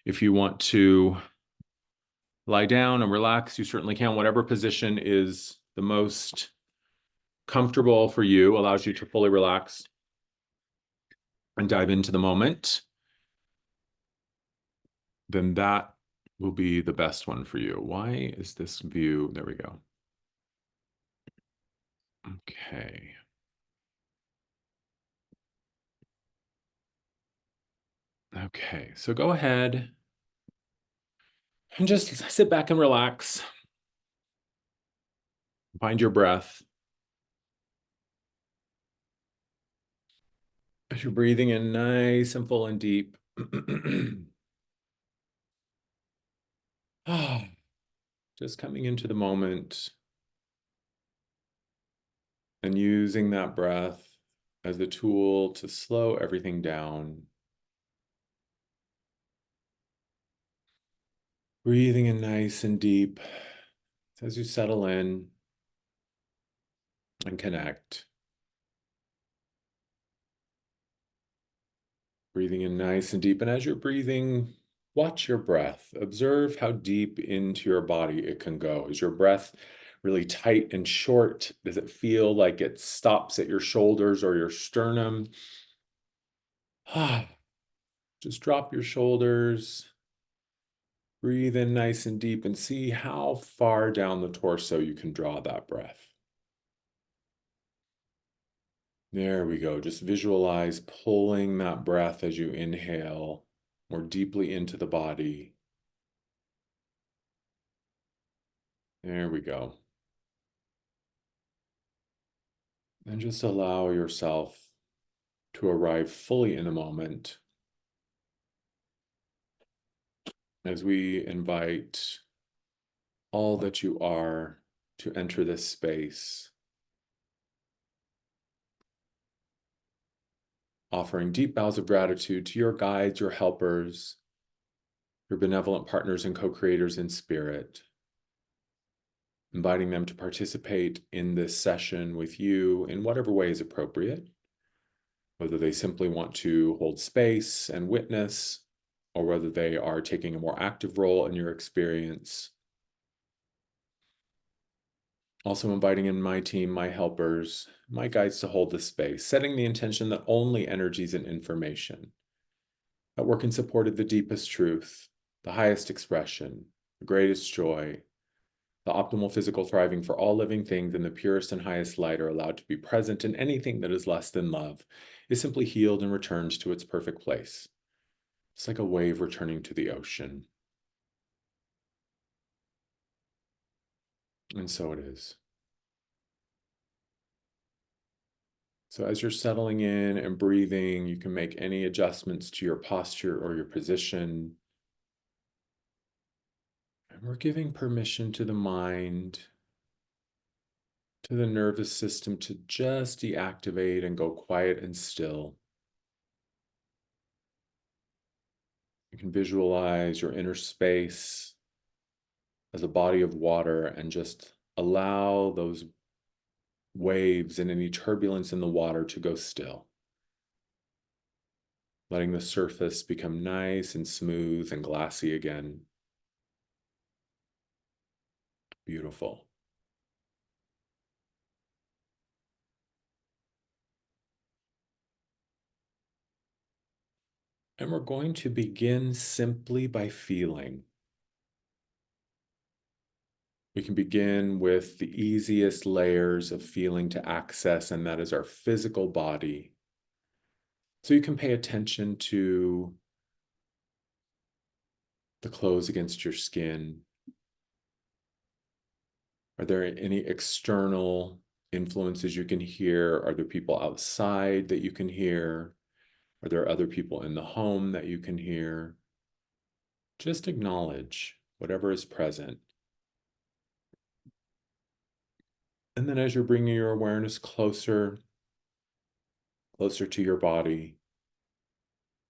If you want to lie down and relax, you certainly can. Whatever position is the most comfortable for you, allows you to fully relax and dive into the moment, then that will be the best one for you. Why is this view? There we go. Okay. Okay, so go ahead and just sit back and relax. Find your breath. As you're breathing in nice and full and deep. Just coming into the moment and using that breath as the tool to slow everything down. Breathing in nice and deep as you settle in and connect. Breathing in nice and deep. And as you're breathing, watch your breath. Observe how deep into your body it can go. Is your breath really tight and short? Does it feel like it stops at your shoulders or your sternum? Just drop your shoulders. Breathe in nice and deep and see how far down the torso you can draw that breath. There we go. Just visualize pulling that breath as you inhale more deeply into the body. There we go. And just allow yourself to arrive fully in the moment as we invite all that you are to enter this space, offering deep bows of gratitude to your guides, your helpers, your benevolent partners and co-creators in spirit, inviting them to participate in this session with you in whatever way is appropriate, whether they simply want to hold space and witness, or whether they are taking a more active role in your experience. Also inviting in my team, my helpers, my guides to hold this space, setting the intention that only energies and information that work in support of the deepest truth, the highest expression, the greatest joy, the optimal physical thriving for all living things in the purest and highest light are allowed to be present, and anything that is less than love is simply healed and returns to its perfect place. It's like a wave returning to the ocean. And so it is. So as you're settling in and breathing, you can make any adjustments to your posture or your position. And we're giving permission to the mind, to the nervous system to just deactivate and go quiet and still. You can visualize your inner space as a body of water and just allow those waves and any turbulence in the water to go still, letting the surface become nice and smooth and glassy again. Beautiful. And we're going to begin simply by feeling. We can begin with the easiest layers of feeling to access, and that is our physical body. So you can pay attention to the clothes against your skin. Are there any external influences you can hear? Are there people outside that you can hear? Are there other people in the home that you can hear? Just acknowledge whatever is present. And then as you're bringing your awareness closer to your body,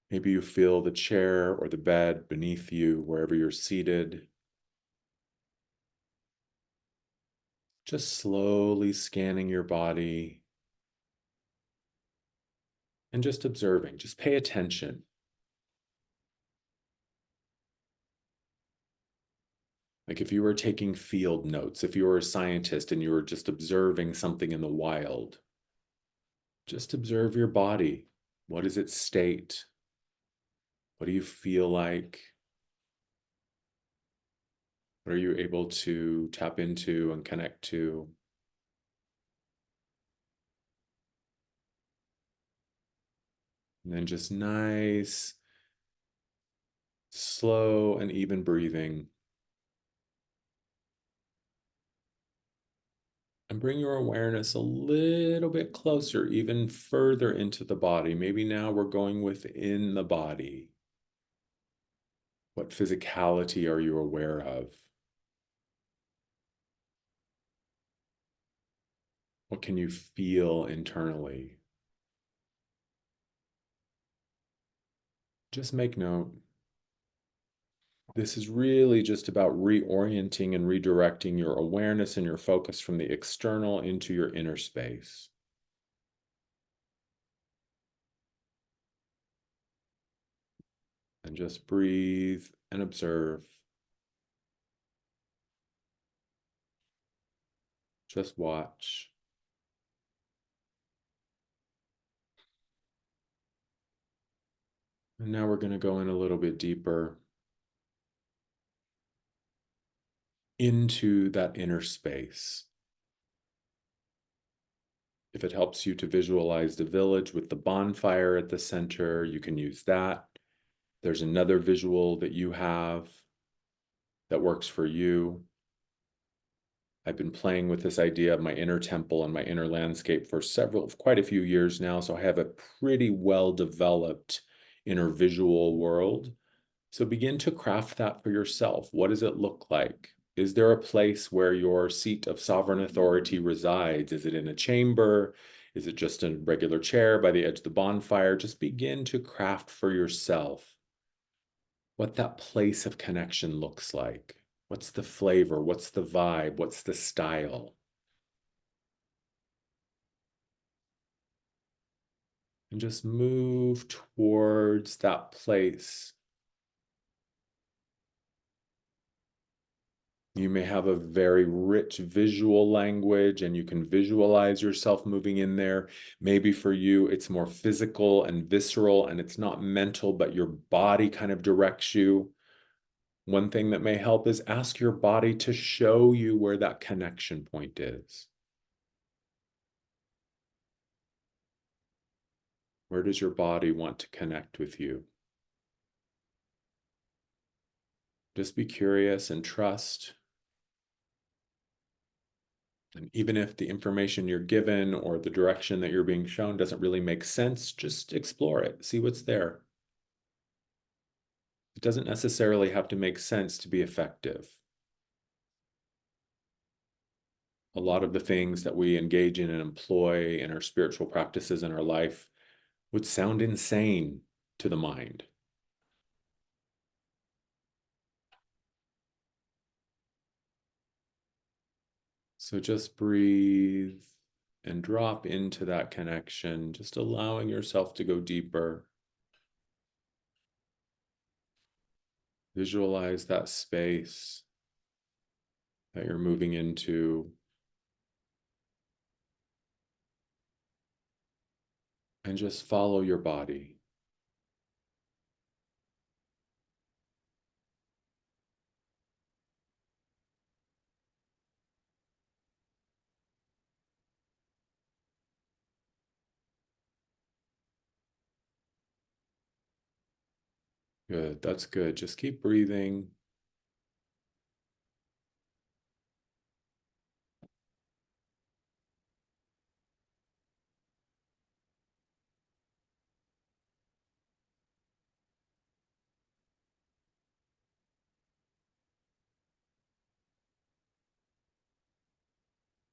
maybe you feel the chair or the bed beneath you, wherever you're seated. Just slowly scanning your body and just observing. Just pay attention. Like if you were taking field notes, if you were a scientist and you were just observing something in the wild, just observe your body. What is its state? What do you feel like? What are you able to tap into and connect to? And then just nice, slow, and even breathing. And bring your awareness a little bit closer, even further into the body. Maybe now we're going within the body. What physicality are you aware of? What can you feel internally? Just make note. This is really just about reorienting and redirecting your awareness and your focus from the external into your inner space. And just breathe and observe. Just watch. And now we're going to go in a little bit deeper into that inner space. If it helps you to visualize the village with the bonfire at the center, you can use that. There's another visual that you have that works for you. I've been playing with this idea of my inner temple and my inner landscape for quite a few years now, so I have a pretty well developed inner visual world. So begin to craft that for yourself. What does it look like? Is there a place where your seat of sovereign authority resides? Is it in a chamber? Is it just a regular chair by the edge of the bonfire? Just begin to craft for yourself what that place of connection looks like. What's the flavor? What's the vibe? What's the style? And just move towards that place. You may have a very rich visual language and you can visualize yourself moving in there. Maybe for you, it's more physical and visceral and it's not mental, but your body kind of directs you. One thing that may help is ask your body to show you where that connection point is. Where does your body want to connect with you? Just be curious and trust. And even if the information you're given or the direction that you're being shown doesn't really make sense, just explore it, see what's there. It doesn't necessarily have to make sense to be effective. A lot of the things that we engage in and employ in our spiritual practices in our life would sound insane to the mind. So just breathe and drop into that connection, just allowing yourself to go deeper. Visualize that space that you're moving into, and just follow your body. Good, that's good. Just keep breathing.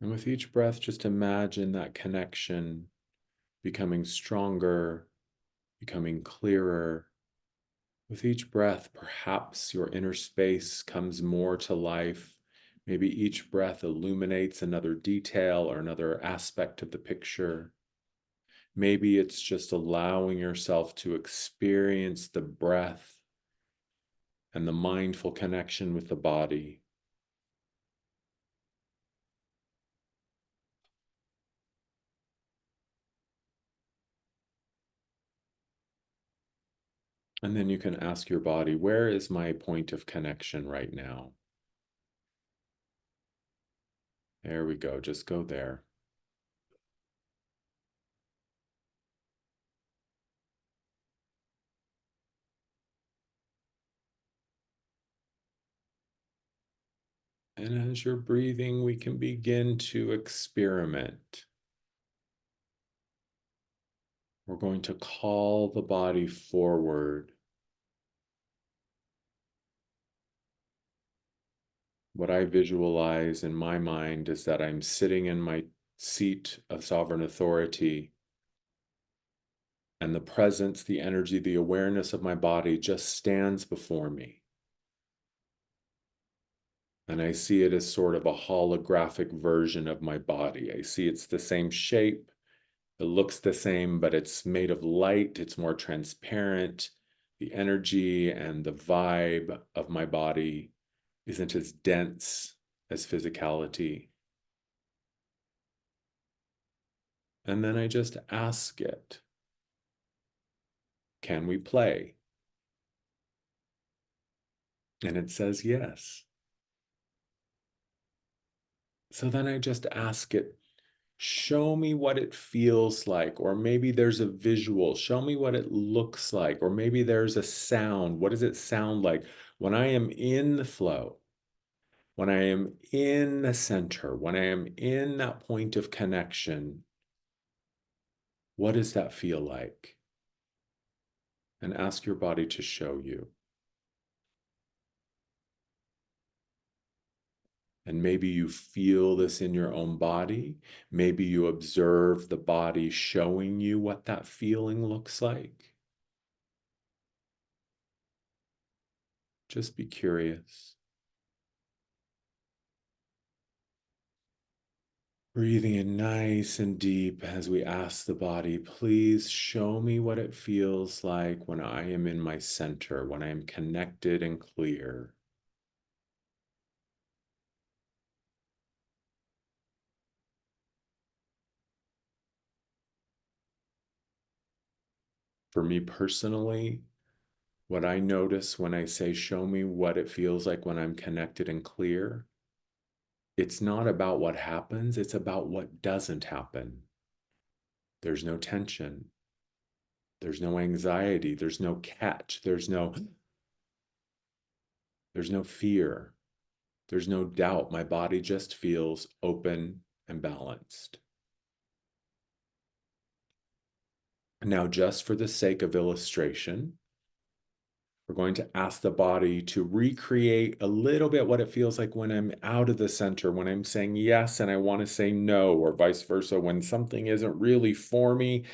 And with each breath, just imagine that connection becoming stronger, becoming clearer. With each breath, perhaps your inner space comes more to life. Maybe each breath illuminates another detail or another aspect of the picture. Maybe it's just allowing yourself to experience the breath and the mindful connection with the body. And then you can ask your body, where is my point of connection right now? There we go. Just go there. And as you're breathing, we can begin to experiment. We're going to call the body forward. What I visualize in my mind is that I'm sitting in my seat of sovereign authority, and the presence, the energy, the awareness of my body just stands before me. And I see it as sort of a holographic version of my body. I see it's the same shape, it looks the same, but it's made of light, it's more transparent. The energy and the vibe of my body isn't as dense as physicality. And then I just ask it, can we play? And it says yes. So then I just ask it, show me what it feels like, or maybe there's a visual, show me what it looks like, or maybe there's a sound. What does it sound like when I am in the flow, when I am in the center, when I am in that point of connection? What does that feel like? And ask your body to show you. And maybe you feel this in your own body. Maybe you observe the body showing you what that feeling looks like. Just be curious. Breathing in nice and deep as we ask the body, please show me what it feels like when I am in my center, when I am connected and clear. For me personally, What I notice when I say, show me what it feels like when I'm connected and clear, it's not about what happens, it's about what doesn't happen. There's no tension. There's no anxiety. There's no catch. There's no fear. There's no doubt. My body just feels open and balanced. Now, just for the sake of illustration, we're going to ask the body to recreate a little bit what it feels like when I'm out of the center, when I'm saying yes and I want to say no, or vice versa, when something isn't really for me,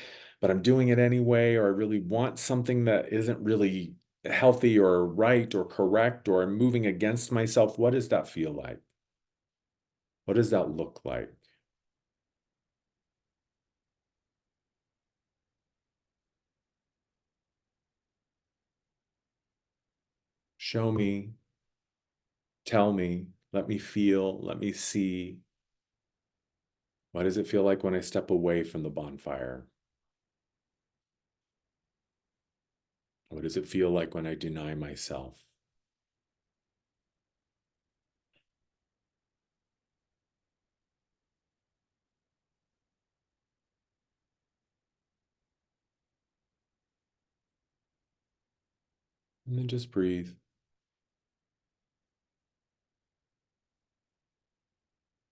but I'm doing it anyway, or I really want something that isn't really healthy or right or correct, or I'm moving against myself. What does that feel like? What does that look like? Show me, tell me, let me feel, let me see. What does it feel like when I step away from the bonfire? What does it feel like when I deny myself? And then just breathe.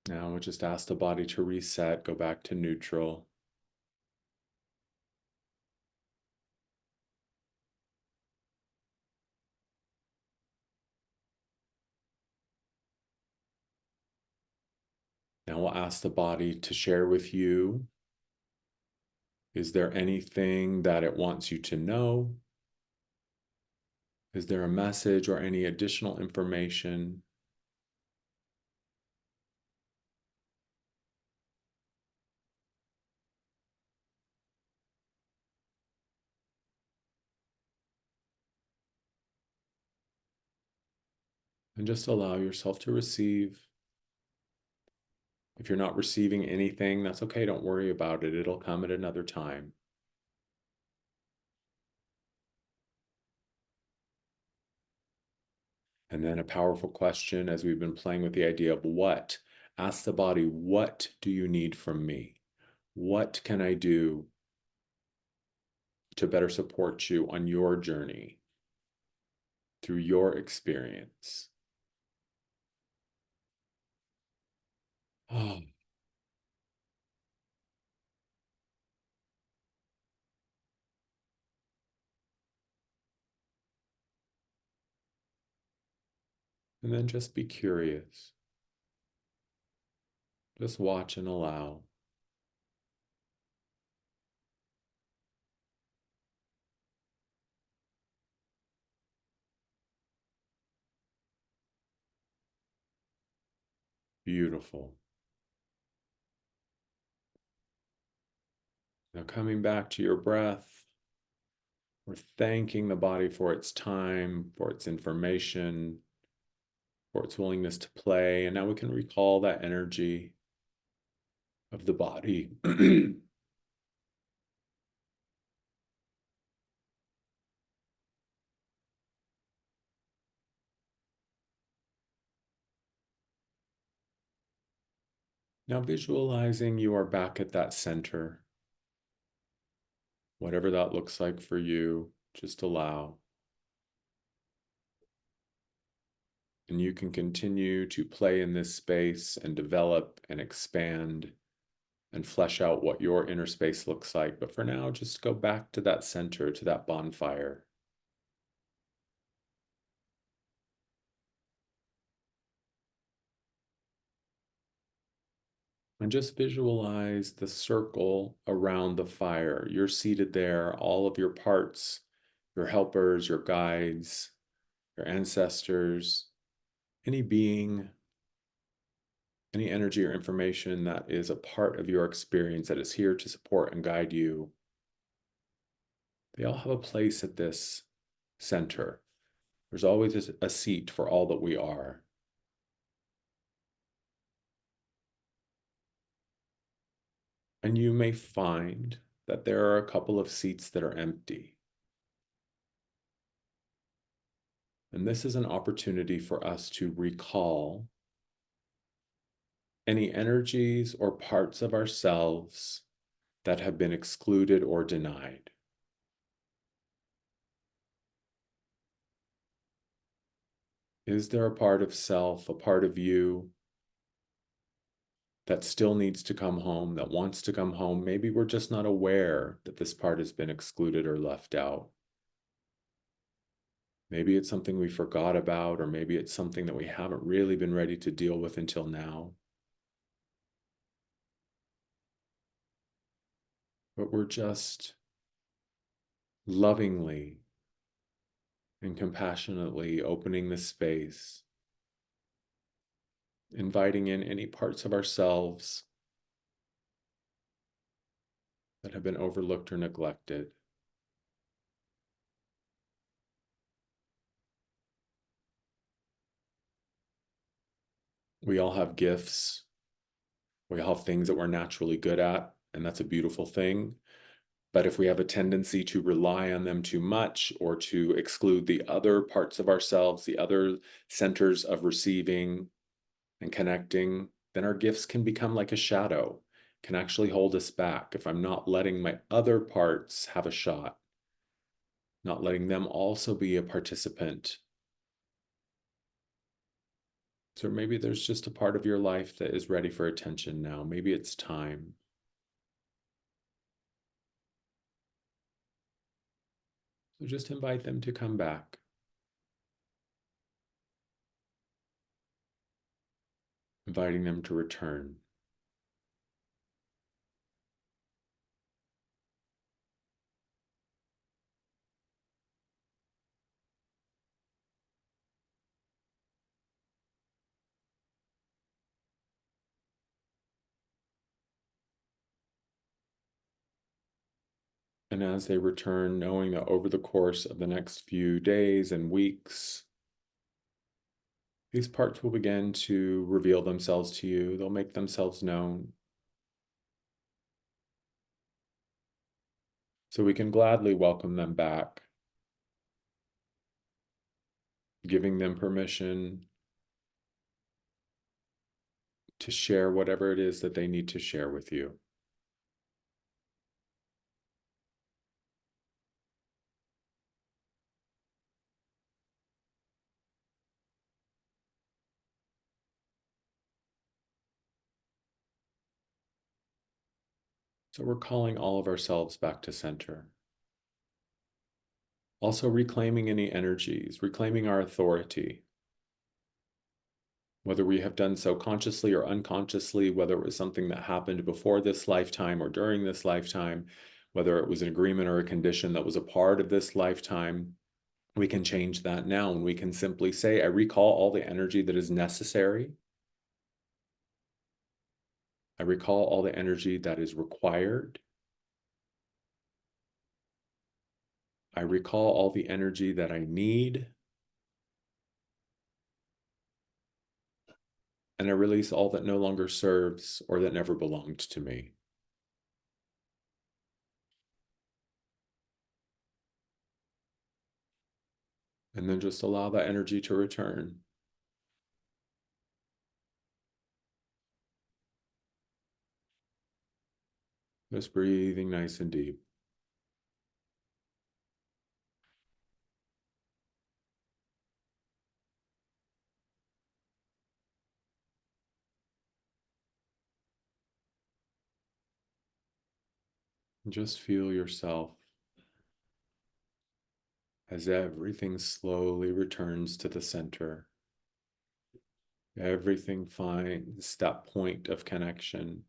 Now we'll just ask the body to reset, go back to neutral. Now we'll ask the body to share with you, is there anything that it wants you to know? Is there a message or any additional information? And just allow yourself to receive. If you're not receiving anything, that's okay. Don't worry about it. It'll come at another time. And then a powerful question as we've been playing with the idea of what. Ask the body, what do you need from me? What can I do to better support you on your journey through your experience? Oh, and then just be curious. Just watch and allow. Beautiful. Now, coming back to your breath, we're thanking the body for its time, for its information, for its willingness to play. And now we can recall that energy of the body. Now, visualizing you are back at that center, whatever that looks like for you, just allow. And you can continue to play in this space and develop and expand and flesh out what your inner space looks like. But for now, just go back to that center, to that bonfire. And just visualize the circle around the fire. You're seated there, all of your parts, your helpers, your guides, your ancestors, any being, any energy or information that is a part of your experience that is here to support and guide you. They all have a place at this center. There's always a seat for all that we are. And you may find that there are a couple of seats that are empty. And this is an opportunity for us to recall any energies or parts of ourselves that have been excluded or denied. Is there a part of self, a part of you that still needs to come home, that wants to come home? Maybe we're just not aware that this part has been excluded or left out. Maybe it's something we forgot about, or maybe it's something that we haven't really been ready to deal with until now. But we're just lovingly and compassionately opening the space, inviting in any parts of ourselves that have been overlooked or neglected. We all have gifts. We all have things that we're naturally good at, and that's a beautiful thing. But if we have a tendency to rely on them too much or to exclude the other parts of ourselves, the other centers of receiving and connecting, then our gifts can become like a shadow, can actually hold us back if I'm not letting my other parts have a shot, not letting them also be a participant. So maybe there's just a part of your life that is ready for attention now. Maybe it's time. So just invite them to come back, inviting them to return. And as they return, knowing that over the course of the next few days and weeks, these parts will begin to reveal themselves to you. They'll make themselves known. So we can gladly welcome them back, giving them permission to share whatever it is that they need to share with you. So we're calling all of ourselves back to center. Also reclaiming any energies, reclaiming our authority. Whether we have done so consciously or unconsciously, whether it was something that happened before this lifetime or during this lifetime, whether it was an agreement or a condition that was a part of this lifetime, we can change that now, and we can simply say, I recall all the energy that is necessary. I recall all the energy that is required. I recall all the energy that I need. And I release all that no longer serves or that never belonged to me. And then just allow that energy to return. Just breathing nice and deep. And just feel yourself as everything slowly returns to the center. Everything finds that point of connection.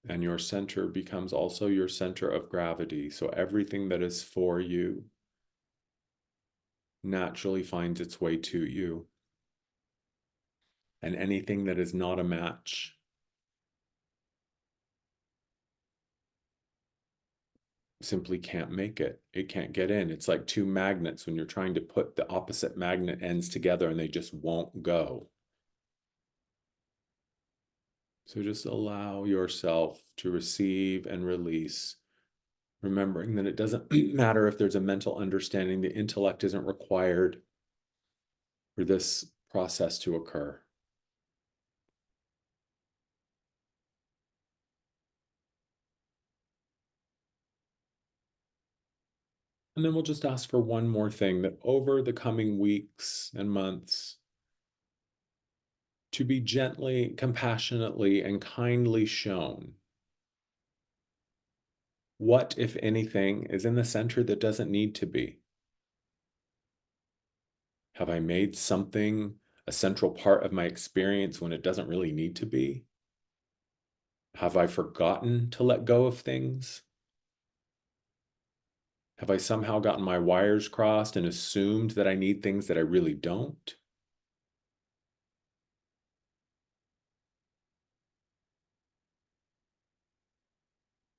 And your center becomes also your center of gravity. So everything that is for you naturally finds its way to you. And anything that is not a match simply can't make it. It can't get in. It's like two magnets when you're trying to put the opposite magnet ends together and they just won't go. So just allow yourself to receive and release Remembering that it doesn't matter if there's a mental understanding, the intellect isn't required for this process to occur. And then we'll just ask for one more thing, that over the coming weeks and months, to be gently, compassionately, and kindly shown what, if anything, is in the center that doesn't need to be. Have I made something a central part of my experience when it doesn't really need to be? Have I forgotten to let go of things? Have I somehow gotten my wires crossed and assumed that I need things that I really don't?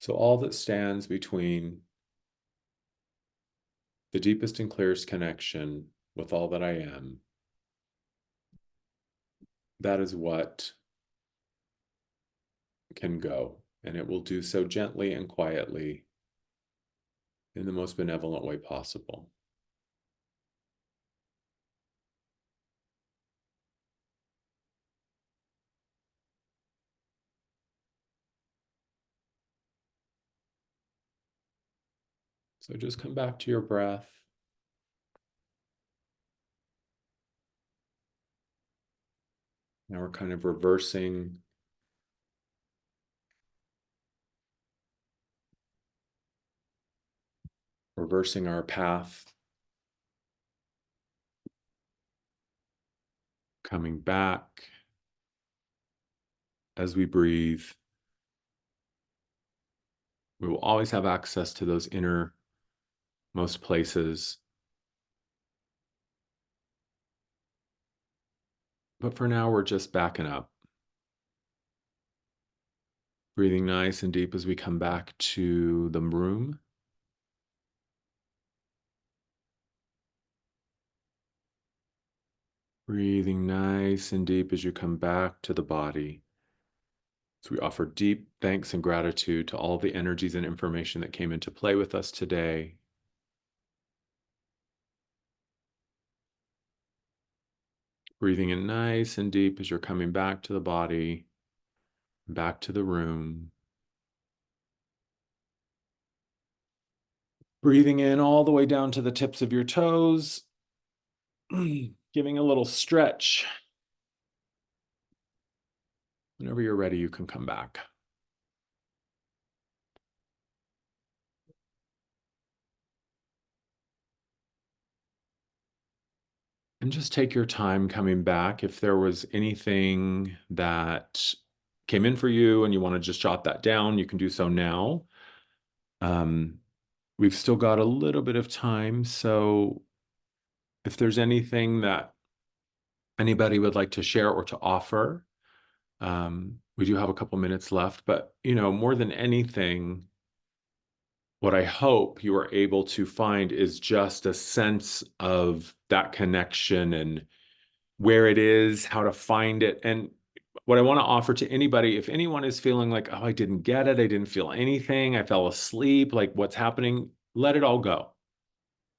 So all that stands between the deepest and clearest connection with all that I am, that is what can go. And it will do so gently and quietly in the most benevolent way possible. So just come back to your breath. Now we're kind of reversing our path, coming back as we breathe. We will always have access to those innermost places. But for now, we're just backing up. Breathing nice and deep as we come back to the room. Breathing nice and deep as you come back to the body. So we offer deep thanks and gratitude to all the energies and information that came into play with us today. Breathing in nice and deep as you're coming back to the body, back to the room. Breathing in all the way down to the tips of your toes, giving a little stretch. Whenever you're ready, you can come back. And just take your time coming back. If there was anything that came in for you and you want to just jot that down, you can do so now. We've still got a little bit of time, so if there's anything that anybody would like to share or to offer, we do have a couple minutes left. But, more than anything, what I hope you are able to find is just a sense of that connection and where it is, how to find it. And what I want to offer to anybody, if anyone is feeling like, oh, I didn't get it, I didn't feel anything, I fell asleep, like what's happening, let it all go.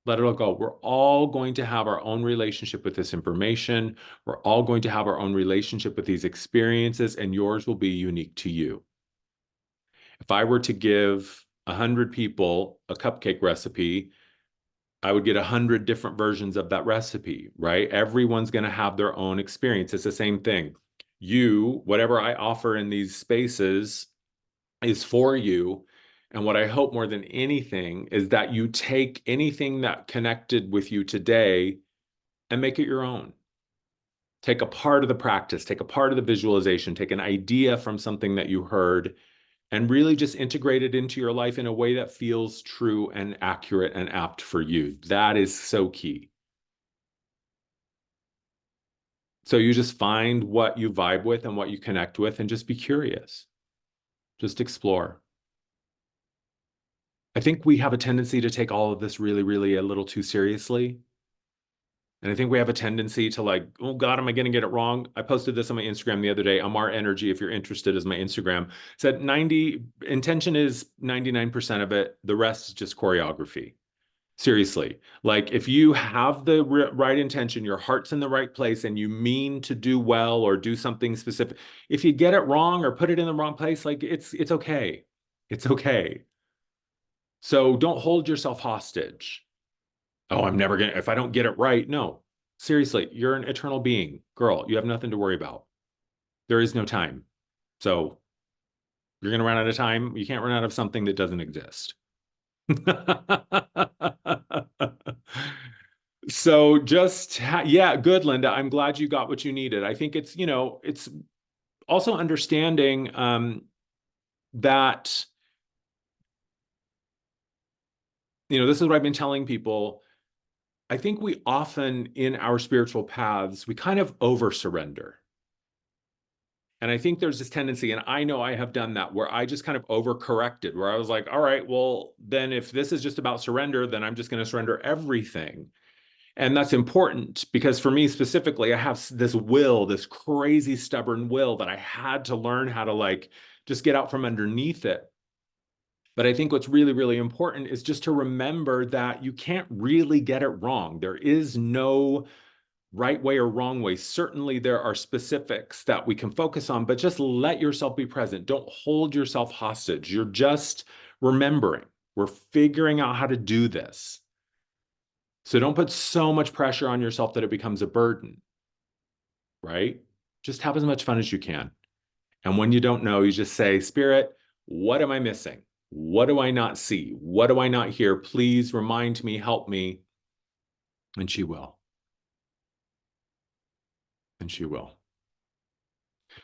Let it all go. We're all going to have our own relationship with this information. We're all going to have our own relationship with these experiences, and yours will be unique to you. If I were to give 100 people a cupcake recipe, I would get 100 different versions of that recipe, right? Everyone's going to have their own experience. It's the same thing. Whatever I offer in these spaces is for you. And what I hope more than anything is that you take anything that connected with you today and make it your own. Take a part of the practice, take a part of the visualization, take an idea from something that you heard, and really just integrate it into your life in a way that feels true and accurate and apt for you. That is so key. So you just find what you vibe with and what you connect with and just be curious. Just explore. I think we have a tendency to take all of this really, really a little too seriously. And I think we have a tendency to like, oh God, am I going to get it wrong? I posted this on my Instagram the other day. Amar Energy, if you're interested, is my Instagram. Said 90 intention is 99% of it. The rest is just choreography. Seriously. Like if you have the right intention, your heart's in the right place, and you mean to do well or do something specific, if you get it wrong or put it in the wrong place, like it's okay. It's okay. So don't hold yourself hostage. Oh, I'm never gonna, if I don't get it right. No, seriously, you're an eternal being. Girl, you have nothing to worry about. There is no time. So you're gonna run out of time. You can't run out of something that doesn't exist. So just, yeah, good, Linda. I'm glad you got what you needed. I think it's, it's also understanding that, this is what I've been telling people. I think we often in our spiritual paths, we kind of over surrender. And I think there's this tendency, and I know I have done that, where I just kind of overcorrected, where I was like, all right, well, then if this is just about surrender, then I'm just going to surrender everything. And that's important because for me specifically, I have this will, this crazy stubborn will that I had to learn how to like just get out from underneath it. But I think what's really, really important is just to remember that you can't really get it wrong. There is no right way or wrong way. Certainly there are specifics that we can focus on, but just let yourself be present. Don't hold yourself hostage. You're just remembering. We're figuring out how to do this. So don't put so much pressure on yourself that it becomes a burden, right? Just have as much fun as you can. And when you don't know, you just say, Spirit, what am I missing? What do I not see? What do I not hear? Please remind me, help me. And she will. And she will.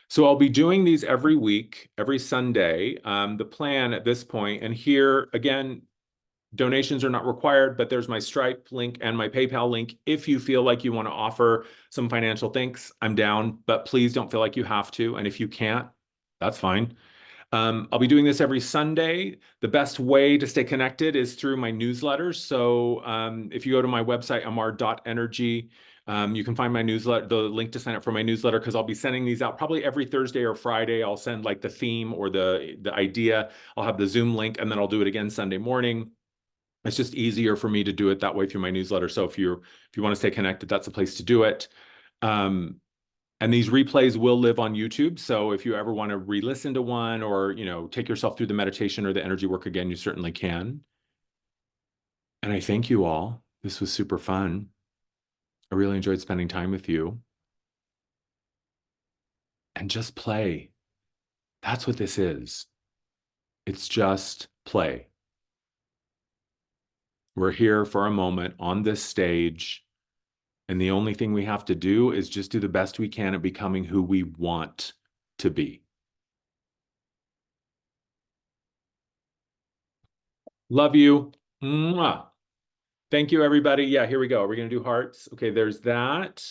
So I'll be doing these every week, every Sunday. The plan at this point, and here again, donations are not required, but there's my Stripe link and my PayPal link. If you feel like you want to offer some financial thanks, I'm down, but please don't feel like you have to. And if you can't, that's fine. I'll be doing this every Sunday. The best way to stay connected is through my newsletters. So if you go to my website, amar.energy, you can find my newsletter, the link to sign up for my newsletter, because I'll be sending these out probably every Thursday or Friday. I'll send like the theme or the idea. I'll have the Zoom link, and then I'll do it again Sunday morning. It's just easier for me to do it that way through my newsletter. So if you want to stay connected, that's a place to do it. And these replays will live on YouTube. So if you ever want to re-listen to one or, take yourself through the meditation or the energy work again, you certainly can. And I thank you all. This was super fun. I really enjoyed spending time with you. And just play. That's what this is. It's just play. We're here for a moment on this stage. And the only thing we have to do is just do the best we can at becoming who we want to be. Love you. Mwah. Thank you, everybody. Yeah, here we go. Are we going to do hearts? Okay, there's that.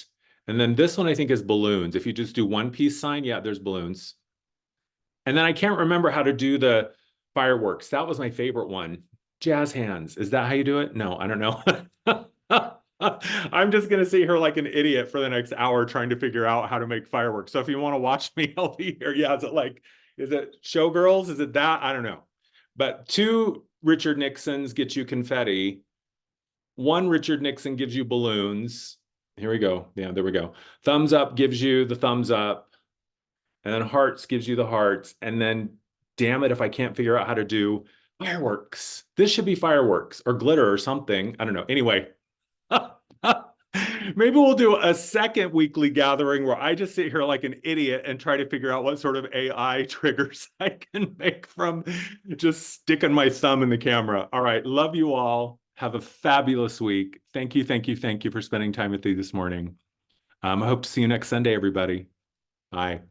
And then this one I think is balloons. If you just do one peace sign, yeah, there's balloons. And then I can't remember how to do the fireworks. That was my favorite one. Jazz hands. Is that how you do it? No, I don't know. I'm just going to sit here like an idiot for the next hour trying to figure out how to make fireworks. So if you want to watch me, I'll be here. Yeah, is it Showgirls? Is it that? I don't know. But 2 Richard Nixons get you confetti. 1 Richard Nixon gives you balloons. Here we go. Yeah, there we go. Thumbs up gives you the thumbs up. And then hearts gives you the hearts. And then, damn it, if I can't figure out how to do fireworks. This should be fireworks or glitter or something. I don't know. Anyway. Maybe we'll do a second weekly gathering where I just sit here like an idiot and try to figure out what sort of AI triggers I can make from just sticking my thumb in the camera. All right. Love you all. Have a fabulous week. Thank you, thank you, thank you for spending time with me this morning. I hope to see you next Sunday, everybody. Bye.